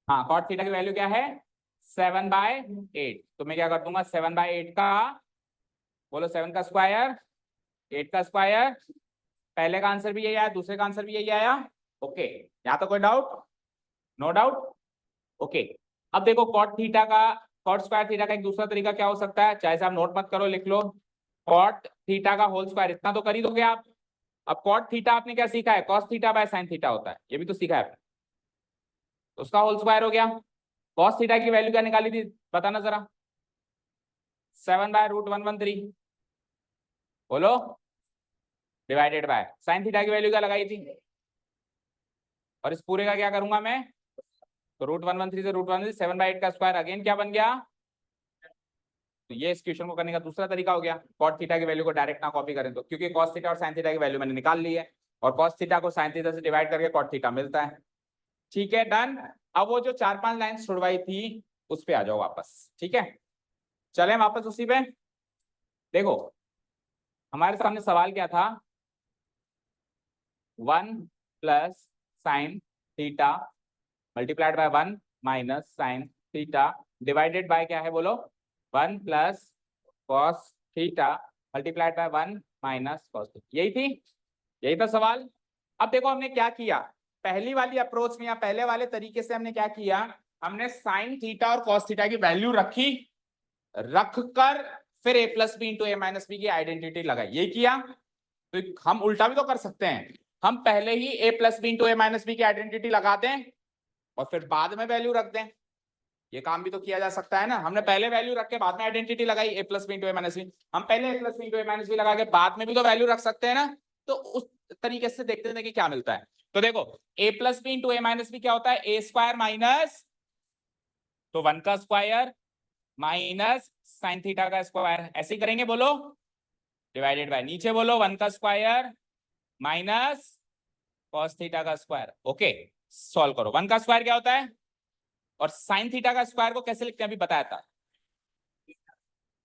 हाँ, कॉट थीटा की वैल्यू क्या है? 7/8। तो मैं क्या कर दूंगा, 7/8 का, बोलो 7 का स्क्वायर, 8 का स्क्वायर। पहले का आंसर भी यही आया, दूसरे का आंसर भी यही आया। ओके, यहाँ तो कोई डाउट? No doubt. ओके, अब देखो कॉट थीटा का, कॉट स्क्वायर थीटा का एक दूसरा तरीका क्या हो सकता है? चाहे से आप नोट मत करो, लिख लो। कॉट थीटा का होल स्क्वायर, इतना तो कर ही दोगे आप। अब कॉट थीटा आपने क्या सीखा है? Cos theta by sine theta होता है, ये भी तो सीखा है आपने। तो उसका होल स्क्वायर हो गया। कॉस थीटा की वैल्यू क्या निकाली थी, बताना जरा? 7/√113। बोलो, डिवाइडेड बाय साइन थीटा की वैल्यू क्या लगाई थी? और इस पूरे का क्या करूंगा मैं? तो √113 से √113, 7/8 का स्क्वायर अगेन क्या बन गया? तो ये इस क्वेश्चन को करने का दूसरा तरीका हो गया। कॉट थीटा की वैल्यू को डायरेक्ट ना कॉपी करें तो, क्योंकि कॉस थीटा और साइन थीटा की वैल्यू मैंने निकाल ली है, और कॉस थीटा को साइन थीटा से डिवाइड करके कॉट थीटा मिलता है। ठीक है, डन। अब वो जो 4-5 लाइन छुड़वाई थी उस पे आ जाओ वापस, ठीक है। चलें वापस उसी पे। देखो, हमारे सामने सवाल क्या था? 1 plus sine theta multiplied by 1 minus sine theta divided by क्या है, बोलो? 1 plus cos theta multiplied by 1 minus cos theta. यही थी, यही था सवाल। अब देखो हमने क्या किया, पहली वाली अप्रोच में या पहले वाले तरीके से हमने क्या किया, हमने साइन थीटा और कॉस थीटा की वैल्यू रखी, रखकर फिर a plus B into A minus B की आइडेंटिटी लगाई, ये किया। तो हम उल्टा भी तो कर सकते हैं, हम पहले ही a plus B into A minus B की आइडेंटिटी लगा दें और फिर बाद में वैल्यू रख दें। ये काम भी तो किया जा सकता है ना। हमने पहले वैल्यू रख के बाद में आइडेंटिटी लगाई a plus B into A minus B, हम पहले a plus B into A minus B लगा के बाद में भी तो वैल्यू रख सकते हैं ना। तो उस तरीके से देखते हैं कि क्या मिलता है। तो देखो, a plus B into A minus B क्या होता है? ए स्क्वायर माइनस, तो 1 का स्क्वायर माइनस साइन थीटा का स्क्वायर, ऐसे ही करेंगे, बोलो। डिवाइडेड बाय, नीचे बोलो 1 का स्क्वायर माइनस कॉस थीटा का स्क्वायर। ओके, सॉल्व करो। 1 का स्क्वायर क्या होता है और साइन थीटा का स्क्वायर को कैसे लिखते हैं अभी बताया था,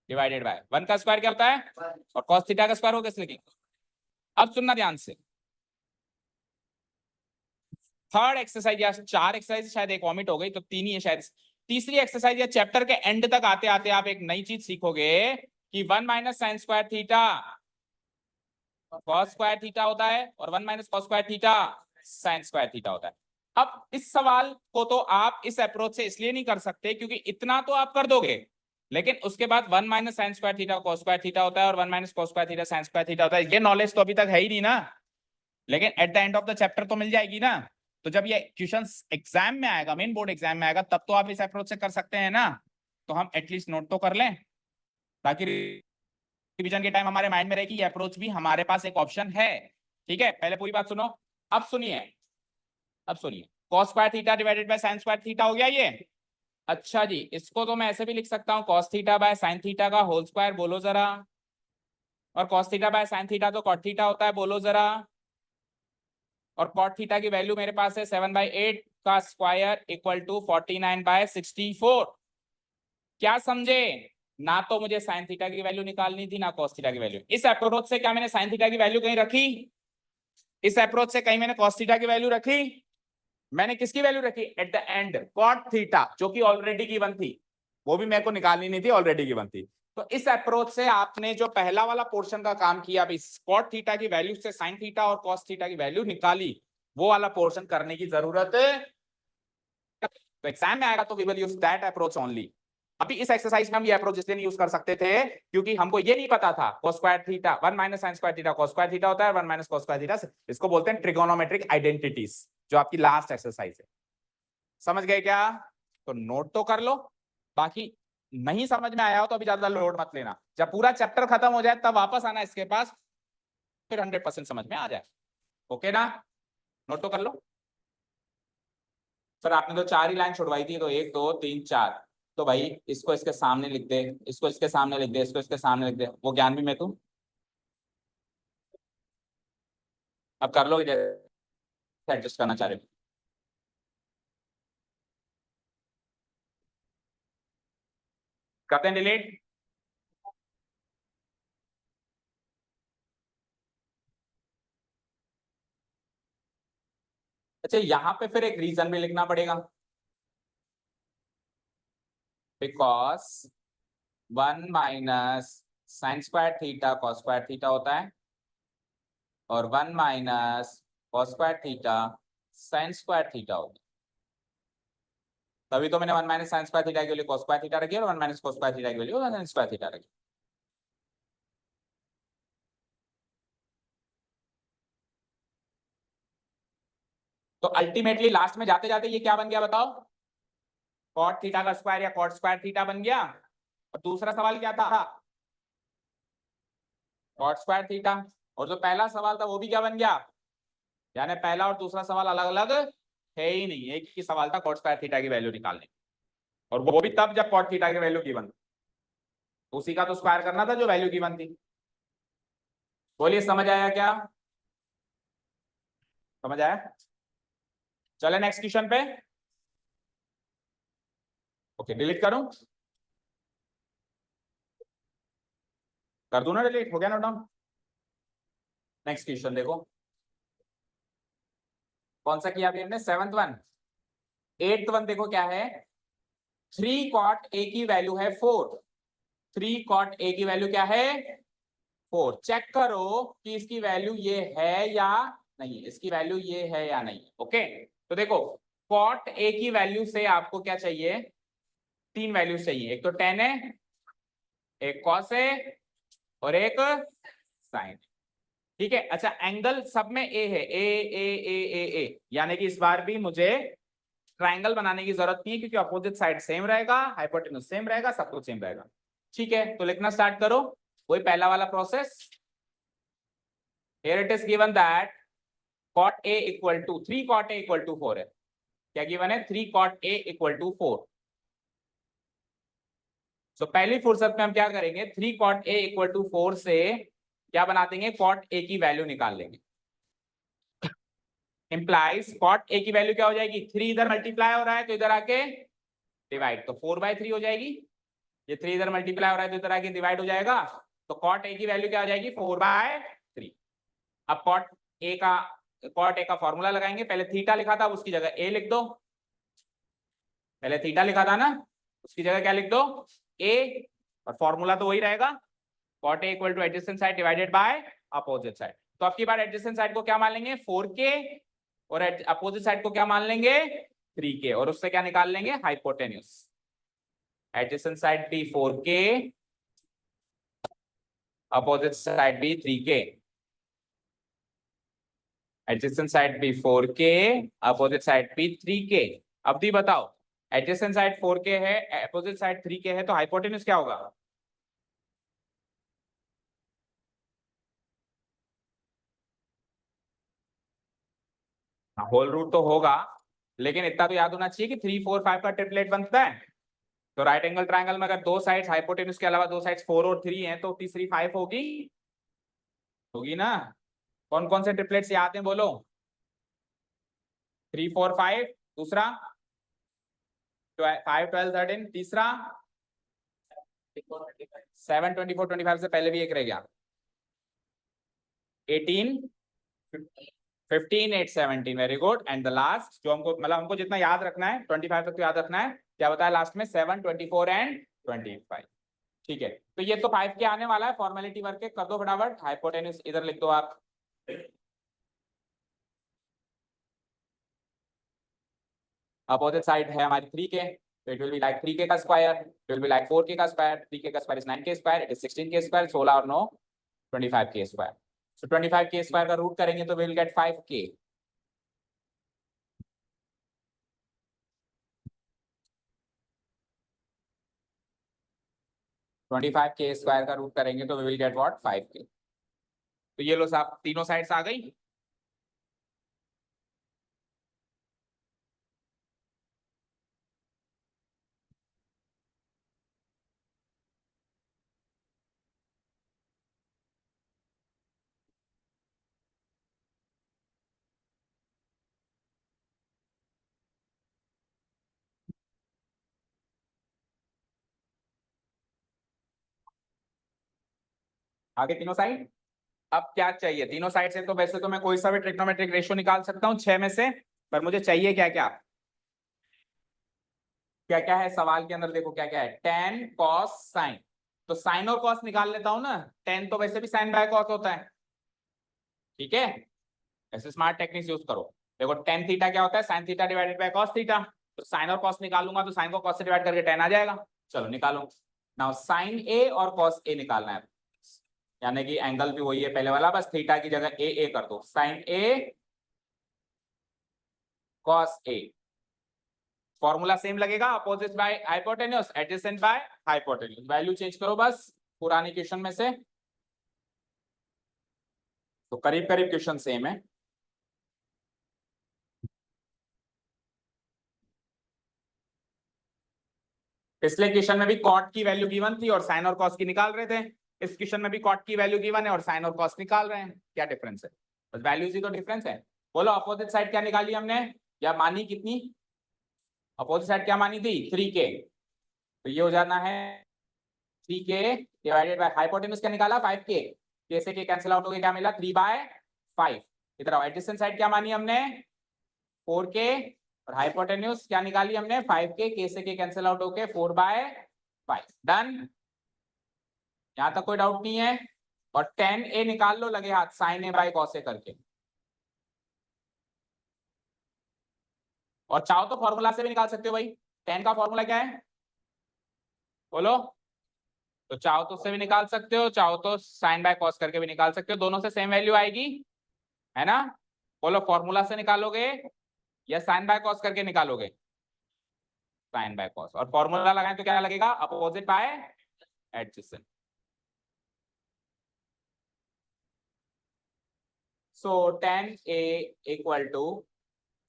डिवाइडेड बाय 1 का स्क्वायर क्या होता है और कॉस थीटा का स्क्वायर को कैसे लिखेंगे। अब सुनना ध्यान से, थर्ड एक्सरसाइज या 4 एक्सरसाइज, शायद एक वॉमिट हो गई तो 3 ही है शायद। तीसरी एक्सरसाइज या चैप्टर के एंड तक आते आते आप एक नई चीज सीखोगे कि 1 minus sine square theta cos square theta होता है और 1 minus cos square theta sine square theta होता है। अब इस सवाल को तो आप इस अप्रोच से इसलिए नहीं कर सकते क्योंकि इतना तो आप कर दोगे, लेकिन उसके बाद 1 minus sine square theta cos square theta होता है और 1 minus cos square theta sine square theta होता है। ये नॉलेज तो अभी तक है ही नहीं ना, लेकिन eight the end of the chapter तो मिल जाएगी ना। तो जब ये क्वेश्चन एग्जाम में आएगा, मेन बोर्ड एग्जाम में आएगा, तब तो आप इस अप्रोच से कर सकते हैं ना। तो हम एटलीस्ट नोट तो कर लें ताकि रिवीजन के टाइम हमारे माइंड में रहे कि ये अप्रोच भी हमारे पास एक ऑप्शन है। ठीक है, पहले पूरी बात सुनो। अब सुनिए, अब सुनिए, cos square theta divided by sin square theta हो गया ये। अच्छा जी, इसको तो मैं ऐसे भी लिख सकता हूँ cos theta by sin theta का होल स्क्वायर, बोलो जरा। और cos theta by sin theta तो cot थीटा होता है, बोलो जरा। और cot थीटा की वैल्यू मेरे पास है 7/8 का स्क्वायर इक्वल टू 49/64। क्या समझे? ना तो मुझे साइन थीटा की वैल्यू निकालनी थी ना कॉस थीटा की वैल्यू। इस अप्रोच से क्या मैंने साइन थीटा की वैल्यू कहीं रखी? इस अप्रोच से कहीं मैंने कॉस थीटा की वैल्यू रखी? मैंने किसकी वैल्यू रखी at the end? Cot theta, जो कि ऑलरेडी गिवन थी, वो भी मेरे को निकालनी नहीं थी, ऑलरेडी गिवन थी। तो इस अप्रोच से आपने जो पहला वाला पोर्शन का काम किया, इस कॉट थीटा की वैल्यू से साइन थीटा और कॉस थीटा की वैल्यू निकाली, वो वाला पोर्शन करने की जरूरत है। तो एग्जाम में आएगा तो we will use that approach only. अभी इस एक्सरसाइज में हम ये अप्रोच इसलिए नहीं यूज कर सकते थे क्योंकि हमको ये नहीं पता था cos square theta 1 minus sin square theta cos square theta होता है, 1 माइनस cos स्क्वायर थीटा, इसको बोलते हैं ट्रिगोनोमेट्रिक आइडेंटिटीज, जो आपकी लास्ट एक्सरसाइज है। समझ गए क्या? तो नोट तो कर लो, बाकी नहीं समझ में आया हो तो अभी ज्यादा लोड मत लेना। जब पूरा चैप्टर खत्म हो जाए तब वापस आना इसके पास, फिर 100% समझ में आ जाए। ओके ना? नोट तो कर लो। सर आपने तो 4 ही लाइन छुड़वाई थी, तो 1 2 3 4, तो भाई इसको इसके सामने लिख दे, इसको इसके सामने लिख दे, इसको इसके सामने लिख दे, वो ज्ञान भी मैं तू अब कर लो जैसे एडजस्ट करना चाह रहे हो। करते हैं डिलीट। अच्छा, यहां पे फिर एक रीजन भी लिखना पड़ेगा, because 1 minus sine square theta cos square theta होता है और 1 minus cos square theta sine square theta होता है। तभी तो मैंने 1 माइनस साइन स्क्वायर थीटा की वैल्यू कॉस स्क्वायर थीटा रखी और 1 माइनस कॉस स्क्वायर थीटा की वैल्यू साइन स्क्वायर थीटा रखी। तो अल्टीमेटली लास्ट में जाते जाते ये क्या बन गया बताओ? कॉट थीटा का स्क्वायर या कॉट स्क्वायर थीटा बन गया। और दूसरा सवाल क्या था? Cot square theta. और जो पहला सवाल था वो भी क्या बन गया? यानी पहला और दूसरा सवाल अलग अलग है ही नहीं, एक ही सवाल था कॉट स्क्वायर थीटा की वैल्यू निकालने, और वो भी तब जब कॉट थीटा की वैल्यू गिवन थी, उसी का तो स्क्वायर करना था जो वैल्यू गिवन थी। बोलिए समझ आया क्या? समझ आया? चले नेक्स्ट क्वेश्चन पे। ओके, डिलीट करूं? कर दूं ना डिलीट? हो गया नोट डाउन। नेक्स्ट क्वेश्चन देखो, कौन सा किया अभी हमने? 7th one. 8th वन देखो क्या है, 3 कॉट ए की वैल्यू है 4। 3 कॉट ए की वैल्यू क्या है? 4। चेक करो कि इसकी वैल्यू ये है या नहीं, इसकी वैल्यू ये है या नहीं। ओके, तो देखो कॉट ए की वैल्यू से आपको क्या चाहिए? 3 वैल्यू चाहिए, एक तो टेन है, एक कॉस है और एक साइन। ठीक है, अच्छा एंगल सब में ए है, ए ए ए ए ए, यानी कि इस बार भी मुझे ट्राइंगल बनाने की जरूरत नहीं है क्योंकि अपोजिट साइड सेम रहेगा, हाइपोटेन्यूज सेम रहेगा, सब कुछ सेम रहेगा। ठीक है, तो लिखना स्टार्ट करो, वही पहला वाला process. Here it is given that cot a equal to 3 cot a equal to 4 है। क्या गिवन है? 3 cot a इक्वल टू 4। तो पहली फुर्सत में हम क्या करेंगे, 3 cot a इक्वल टू 4 से क्या बना देंगे? cot a की वैल्यू निकाल लेंगे। इम्प्लाइज कॉट ए की वैल्यू क्या हो जाएगी, 3 इधर मल्टीप्लाई हो रहा है तो इधर आके डिवाइड, तो 4/3 हो जाएगी। ये 3 इधर मल्टीप्लाई हो रहा है तो इधर आके डिवाइड हो जाएगा, तो कॉट ए की वैल्यू क्या हो जाएगी 4/3। अब कॉट ए का फॉर्मूला लगाएंगे, पहले थीटा लिखा था उसकी जगह ए लिख दो, पहले थीटा लिखा था ना उसकी जगह क्या लिख दो ए, और फॉर्मूला तो वही रहेगा cot A equal to adjacent side divided by opposite side. तो आपकी बार एडजेसेंट साइड को क्या मान लेंगे 4k और अपोजिट साइड को क्या मान लेंगे 3k, और उससे क्या निकाल लेंगे हाइपोटेन्यूज। एडजेसेंट साइड भी 4k, अपोजिट साइड भी 3k, एडजेसेंट साइड भी 4k, अपोजिट साइड भी 3k। अब दी बताओ एडजेसेंट साइड 4k है, अपोजिट साइड 3k है, तो हाइपोटेन्यूज क्या होगा? होल रूट तो होगा, लेकिन इतना तो याद होना चाहिए कि 3 4 5 का ट्रिपलेट बनता है। तो राइट एंगल ट्रायंगल में अगर दो साइड्स हाइपोटेन्यूज के अलावा दो साइड्स 4 और 3 हैं तो तीसरी 5 होगी, होगी ना। कौन कौन से ट्रिपलेट्स याद हैं बोलो? 3 4 5, दूसरा 5 12 13, तीसरा 7 24 25 से पहले भी एक रह गया 18 15 8 17, very good. And the last जो हमको मतलब हमको जितना याद रखना है 25 तक तो याद रखना है, क्या बताया लास्ट में 7 24 एंड 25। ठीक है, तो ये तो 5 के आने वाला है, फॉर्मेलिटी वर्क कर दो फटाफट, हाइपोटेन्यूज इधर लिख दो आप। अपोजिट साइड है हमारी 3k, तो it will be like 3k का square, it will be like 4k का स्क्वायर, 3k का square is 9k square, it is 16k square, 16 और 9 25k स्क्वायर। सो 25k स्क्वायर का रूट करेंगे तो will get 5k। Twenty five के square का root करेंगे तो we will get what 5k। तो ये लो साहब तीनों साइड्स आ गई। आगे तीनों साइड, अब क्या चाहिए तीनों साइड से? तो वैसे तो मैं कोई सा भी ट्रिग्नोमेट्रिक रेशियो निकाल सकता हूँ 6 में से, पर मुझे चाहिए क्या क्या, क्या क्या है सवाल के अंदर, देखो क्या क्या है, tan cos sin। तो साइन और कॉस निकाल लेता हूं ना, tan तो वैसे भी साइन बाय कॉस होता है, ठीक है, ऐसे स्मार्ट टेक्निक्स यूज करो। देखो tan थीटा क्या होता है, sin theta divided by cos theta, तो साइन और कॉस निकालूंगा तो साइन को कॉस से डिवाइड करके tan आ जाएगा। चलो निकालो, नाउ sin a और cos a निकालना है, यानी कि एंगल भी वही है पहले वाला, बस थीटा की जगह ए कर दो, sin a cos a। Formula same लगेगा, opposite by hypotenuse, adjacent by hypotenuse, value change करो बस पुराने क्वेश्चन में से, तो करीब करीब क्वेश्चन सेम है। पिछले क्वेश्चन में भी कॉट की वैल्यू गिवन थी और साइन और कॉस की निकाल रहे थे, इस क्वेश्चन में भी कॉट की वैल्यू गिवन है और साइन और कॉस निकाल रहे हैं, क्या डिफरेंस है? बस वैल्यूज ही तो डिफरेंस है। बोलो अपोजिट साइड क्या निकाली हमने, या मानी कितनी, अपोजिट साइड क्या मानी थी 3k, तो ये हो जाना है 3k डिवाइडेड बाय हाइपोटेन्यूज क्या निकाला 5k, कैसे के कैंसिल आउट हो गया, क्या मिला 3/5। इधर आओ एडजेसेंट साइड क्या मानी हमने 4k, और हाइपोटेन्यूज क्या निकाली हमने 5k, के से के कैंसिल आउट होके 4/5। डन, यहां तक कोई डाउट नहीं है। और tan a निकाल लो लगे हाथ sin a by cos a करके, और चाहो तो फॉर्मूला से भी निकाल सकते हो भाई। tan का फॉर्मूला क्या है बोलो? तो चाहो तो उससे भी निकाल सकते हो, चाहो तो साइन बाय कॉस करके भी निकाल सकते हो, दोनों से सेम वैल्यू आएगी, है ना। बोलो फॉर्मूला से निकालोगे या साइन बाय कॉस करके निकालोगे? साइन बाय कॉस, और फॉर्मूला लगाएं तो क्या लगेगा opposite by adjacent. So tan a equal to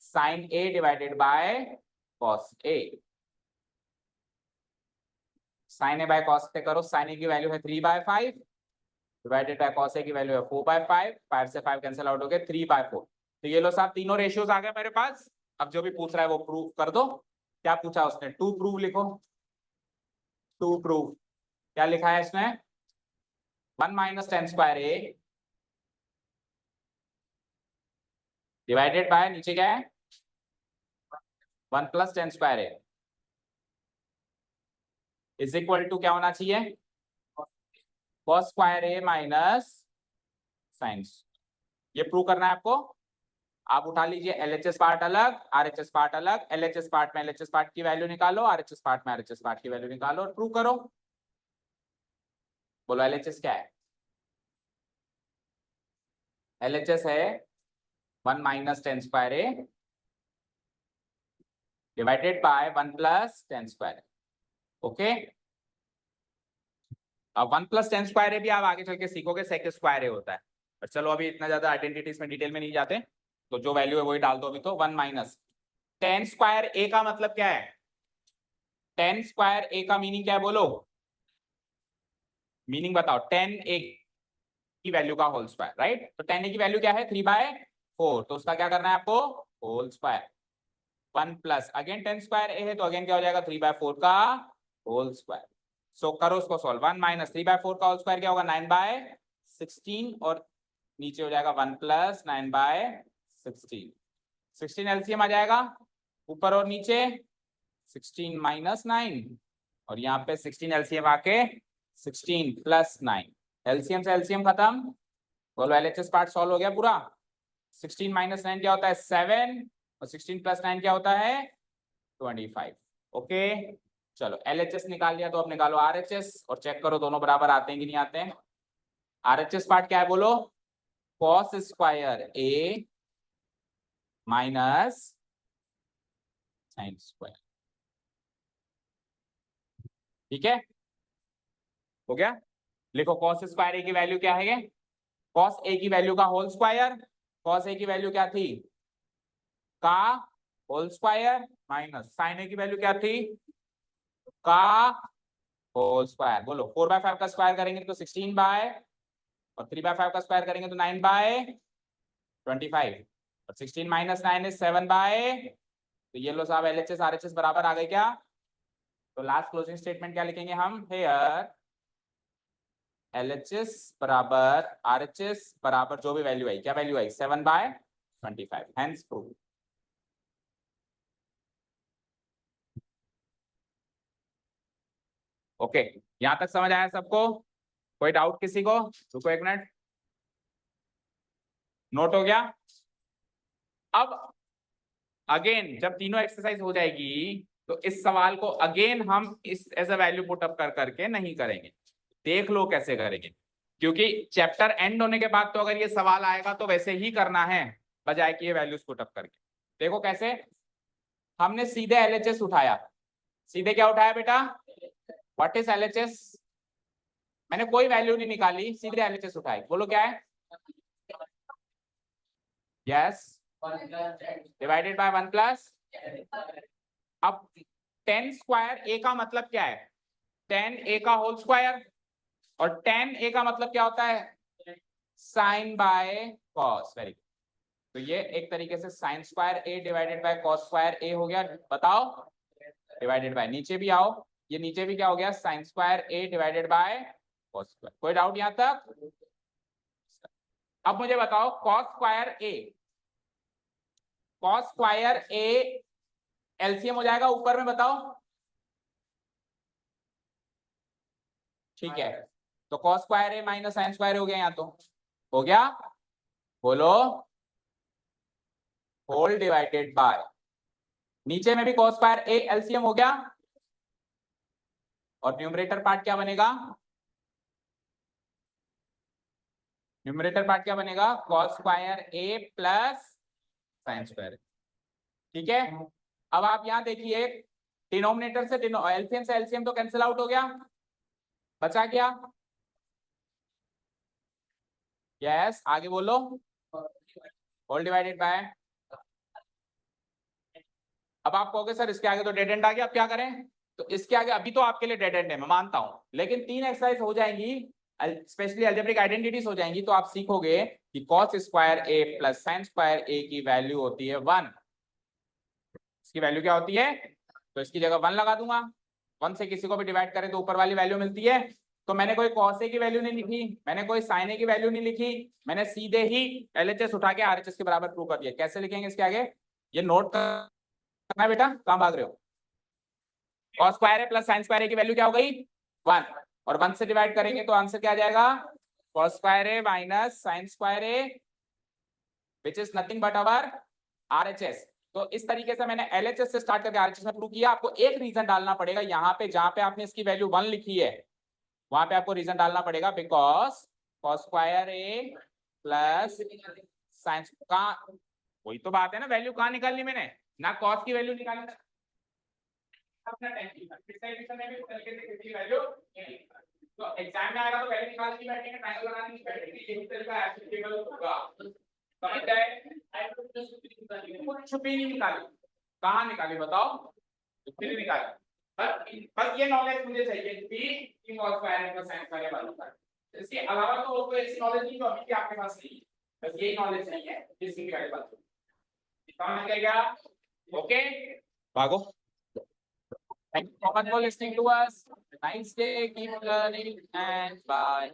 sin a divided by cos a। sin a by cos से करो, sin a की वैल्यू है 3/5 डिवाइडेड बाय cos a की वैल्यू है 4/5, 5 से 5 कैंसिल आउट हो गए 3/4। तो ये लो साहब तीनों रेशियोज आ गए मेरे पास। अब जो भी पूछ रहा है वो प्रूव कर दो। क्या पूछा उसने, टू प्रूव लिखो। टू प्रूव क्या लिखा है इसने, 1 minus tan square A divided by नीचे क्या है 1 plus tan square A is equal to क्या होना चाहिए cos square A minus sines. ये प्रूव करना है आपको। आप उठा लीजिए एलएचएस पार्ट अलग आरएचएस पार्ट अलग, एलएचएस पार्ट में एलएचएस पार्ट की वैल्यू निकालो, आरएचएस पार्ट में आरएचएस पार्ट की वैल्यू निकालो और प्रूव करो। बोलो एलएचएस क्या है, एलएचएस है 1 minus tan square A divided bye 1 plus tan square. Okay, अब 1 प्लस टेन स्क्वायर भी आप आगे चल के सीखोगे सेक स्क्वायर होता है। पर चलो अभी इतना ज्यादा आइडेंटिटीज में डिटेल में नहीं जाते, तो जो वैल्यू है वही डाल दो अभी। तो 1 माइनस टेन स्क्वायर ए का मतलब क्या है, टेन स्क्वायर ए का मीनिंग क्या है बोलो, मीनिंग बताओ। टेन ए की वैल्यू का होल स्क्वायर, राइट। तो टेन ए की वैल्यू क्या है 3/4, तो उसका क्या करना है आपको whole square. 1 plus again tan square A है तो अगेन क्या हो जाएगा 3/4 का होल स्क्वायर। सो करो उसको सॉल्व, 1 माइनस 3/4 का होल स्क्वायर क्या होगा 9/16 और नीचे हो जाएगा 1 प्लस 9/16। 16 एलसीएम आ जाएगा ऊपर और नीचे 16 माइनस 9 और यहाँ पे 16 एलसीएम आके 16 प्लस 9, एलसीएम से एलसीएम खत्म। बोलो एलएचएस पार्ट सॉल्व हो गया पूरा। 16 माइनस 9 क्या होता है 7 और 16 प्लस 9 क्या होता है 25। ओके चलो एलएचएस निकाल लिया, तो अब निकालो आरएचएस और चेक करो दोनों बराबर आते हैं कि नहीं आते हैं। आरएचएस पार्ट क्या है बोलो, cos square A minus sine square. ठीक है हो गया। लिखो कॉस स्क्वायर ए की वैल्यू क्या है, कॉस ए की वैल्यू का होल स्क्वायर। कॉस ए की वैल्यू क्या थी का होल स्क्वायर माइनस साइन ए की वैल्यू क्या थी का होल स्क्वायर। बोलो 4/5 का स्क्वायर करेंगे तो 16 बाय और 3/5 का स्क्वायर करेंगे तो 9/25 और 16 माइनस 9 इज 7/। तो ये लो साहब एलएचएस आरएचएस बराबर आ गए क्या। तो लास्ट क्लोजिंग स्टेटमेंट क्या लिखेंगे हम, हेयर एलएचएस बराबर आरएचएस बराबर जो भी वैल्यू आई, क्या वैल्यू आई 7/25 हेंस प्रूव। ओके यहां तक समझ आया सबको, कोई डाउट किसी को, रुको एक मिनट, नोट हो गया। अब अगेन जब तीनों एक्सरसाइज हो जाएगी तो इस सवाल को अगेन हम इस as a value put up कर करके नहीं करेंगे, देख लो कैसे करेंगे, क्योंकि चैप्टर एंड होने के बाद तो अगर ये सवाल आएगा तो वैसे ही करना है बजाय कि ये वैल्यूज पुट अप करके। देखो कैसे, हमने सीधे एलएचएस उठाया, सीधे क्या उठाया बेटा व्हाट इज एलएचएस, मैंने कोई वैल्यू नहीं निकाली सीधे एलएचएस उठाई। बोलो क्या है, यस डिवाइडेड बाय 1 प्लस। अब 10 स्क्वायर ए का मतलब क्या है 10 ए का होल स्क्वायर और 10 ए का मतलब क्या होता है sine by cos. Very good, तो ये एक तरीके से sine square A divided by cos square A हो गया। बताओ डिवाइडेड बाय, नीचे भी आओ, ये नीचे भी क्या हो गया sign square A divided by cos square. कोई डाउट यहां तक। अब मुझे बताओ cos square A, cos square A LCM हो जाएगा ऊपर में, बताओ ठीक है। तो cos square A minus sine square हो गया, यहाँ तो हो गया। बोलो होल डिवाइडेड बाय, नीचे में भी कॉस स्क्वायर ए एलसीएम हो गया और न्यूमरेटर पार्ट क्या बनेगा, न्यूमरेटर पार्ट क्या बनेगा कॉस स्क्वायर ए प्लस साइन स्क्वायर। ठीक है अब आप यहां देखिए डिनोमिनेटर से एलसीएम से एलसीएम तो कैंसिल आउट हो गया, बचा क्या, यस आगे बोलो होल डिवाइडेड बाय। अब आप कहोगे सर इसके आगे तो डेड एंड आ गया, अब क्या करें, तो इसके आगे अभी तो आपके लिए डेड एंड है मैं मानता हूं, लेकिन 3 एक्सरसाइज हो जाएंगी स्पेशली अलजेब्रिक आइडेंटिटीज हो जाएंगी तो आप सीखोगे कि cos square a plus sin square a की वैल्यू होती है 1। इसकी वैल्यू क्या होती है? तो इसकी जगह 1 लगा दूंगा। 1 से किसी को भी डिवाइड करें तो ऊपर वाली वैल्यू मिलती है। तो मैंने कोई cos a की वैल्यू नहीं लिखी, मैंने कोई sin a की वैल्यू नहीं लिखी, मैंने सीधे ही LHS उठा के RHS के बराबर प्रूव कर दिया। कैसे लिखेंगे इसके आगे? ये नोट करना है बेटा, कहां भाग रहे हो? cos square a plus sin square a की वैल्यू क्या हो गई? 1, और 1 से डिवाइड करेंगे तो आंसर क्या आ जाएगा? cos square a minus sin square a which is nothing but our RHS। तो इस तरीके से मैंने LHS से स्टार्ट करके RHS में प्रूव किया। आपको एक रीजन डालना पड़ेगा यहाँ पे, जहां पे आपने इसकी वैल्यू 1 लिखी है वहां पे आपको रीजन डालना पड़ेगा, because cos square a plus sin का वही तो बात है ना, वैल्यू कहाँ निकालनी मैंने ना, cos की वैल्यू निकालनी अपना टेंशन में भी उस तरीके से किसी वैल्यू नहीं। तो एग्जाम में आएगा तो वैल्यू निकालने की बैठेंगे, ट्रायंगल लगाने की बैठेंगे, यही तरीका एप्लीकेबल होगा। समझ गए? कुछ भी नहीं निकाली, कहाँ निकाली बताओ? कुछ भी नहीं निकाली। बस ये नॉलेज मुझे चाहिए कि cos square plus sin square वाला होता है। इसके अलावा तो कोई ऐसी नॉलेज नहीं जो अभी भी आपके पास नहीं है, बस यही नॉलेज नहीं है जिसकी मेरे पास। समझ गया? ओके, भागो। Thank you so much for listening to us. Nice day, keep learning, and bye.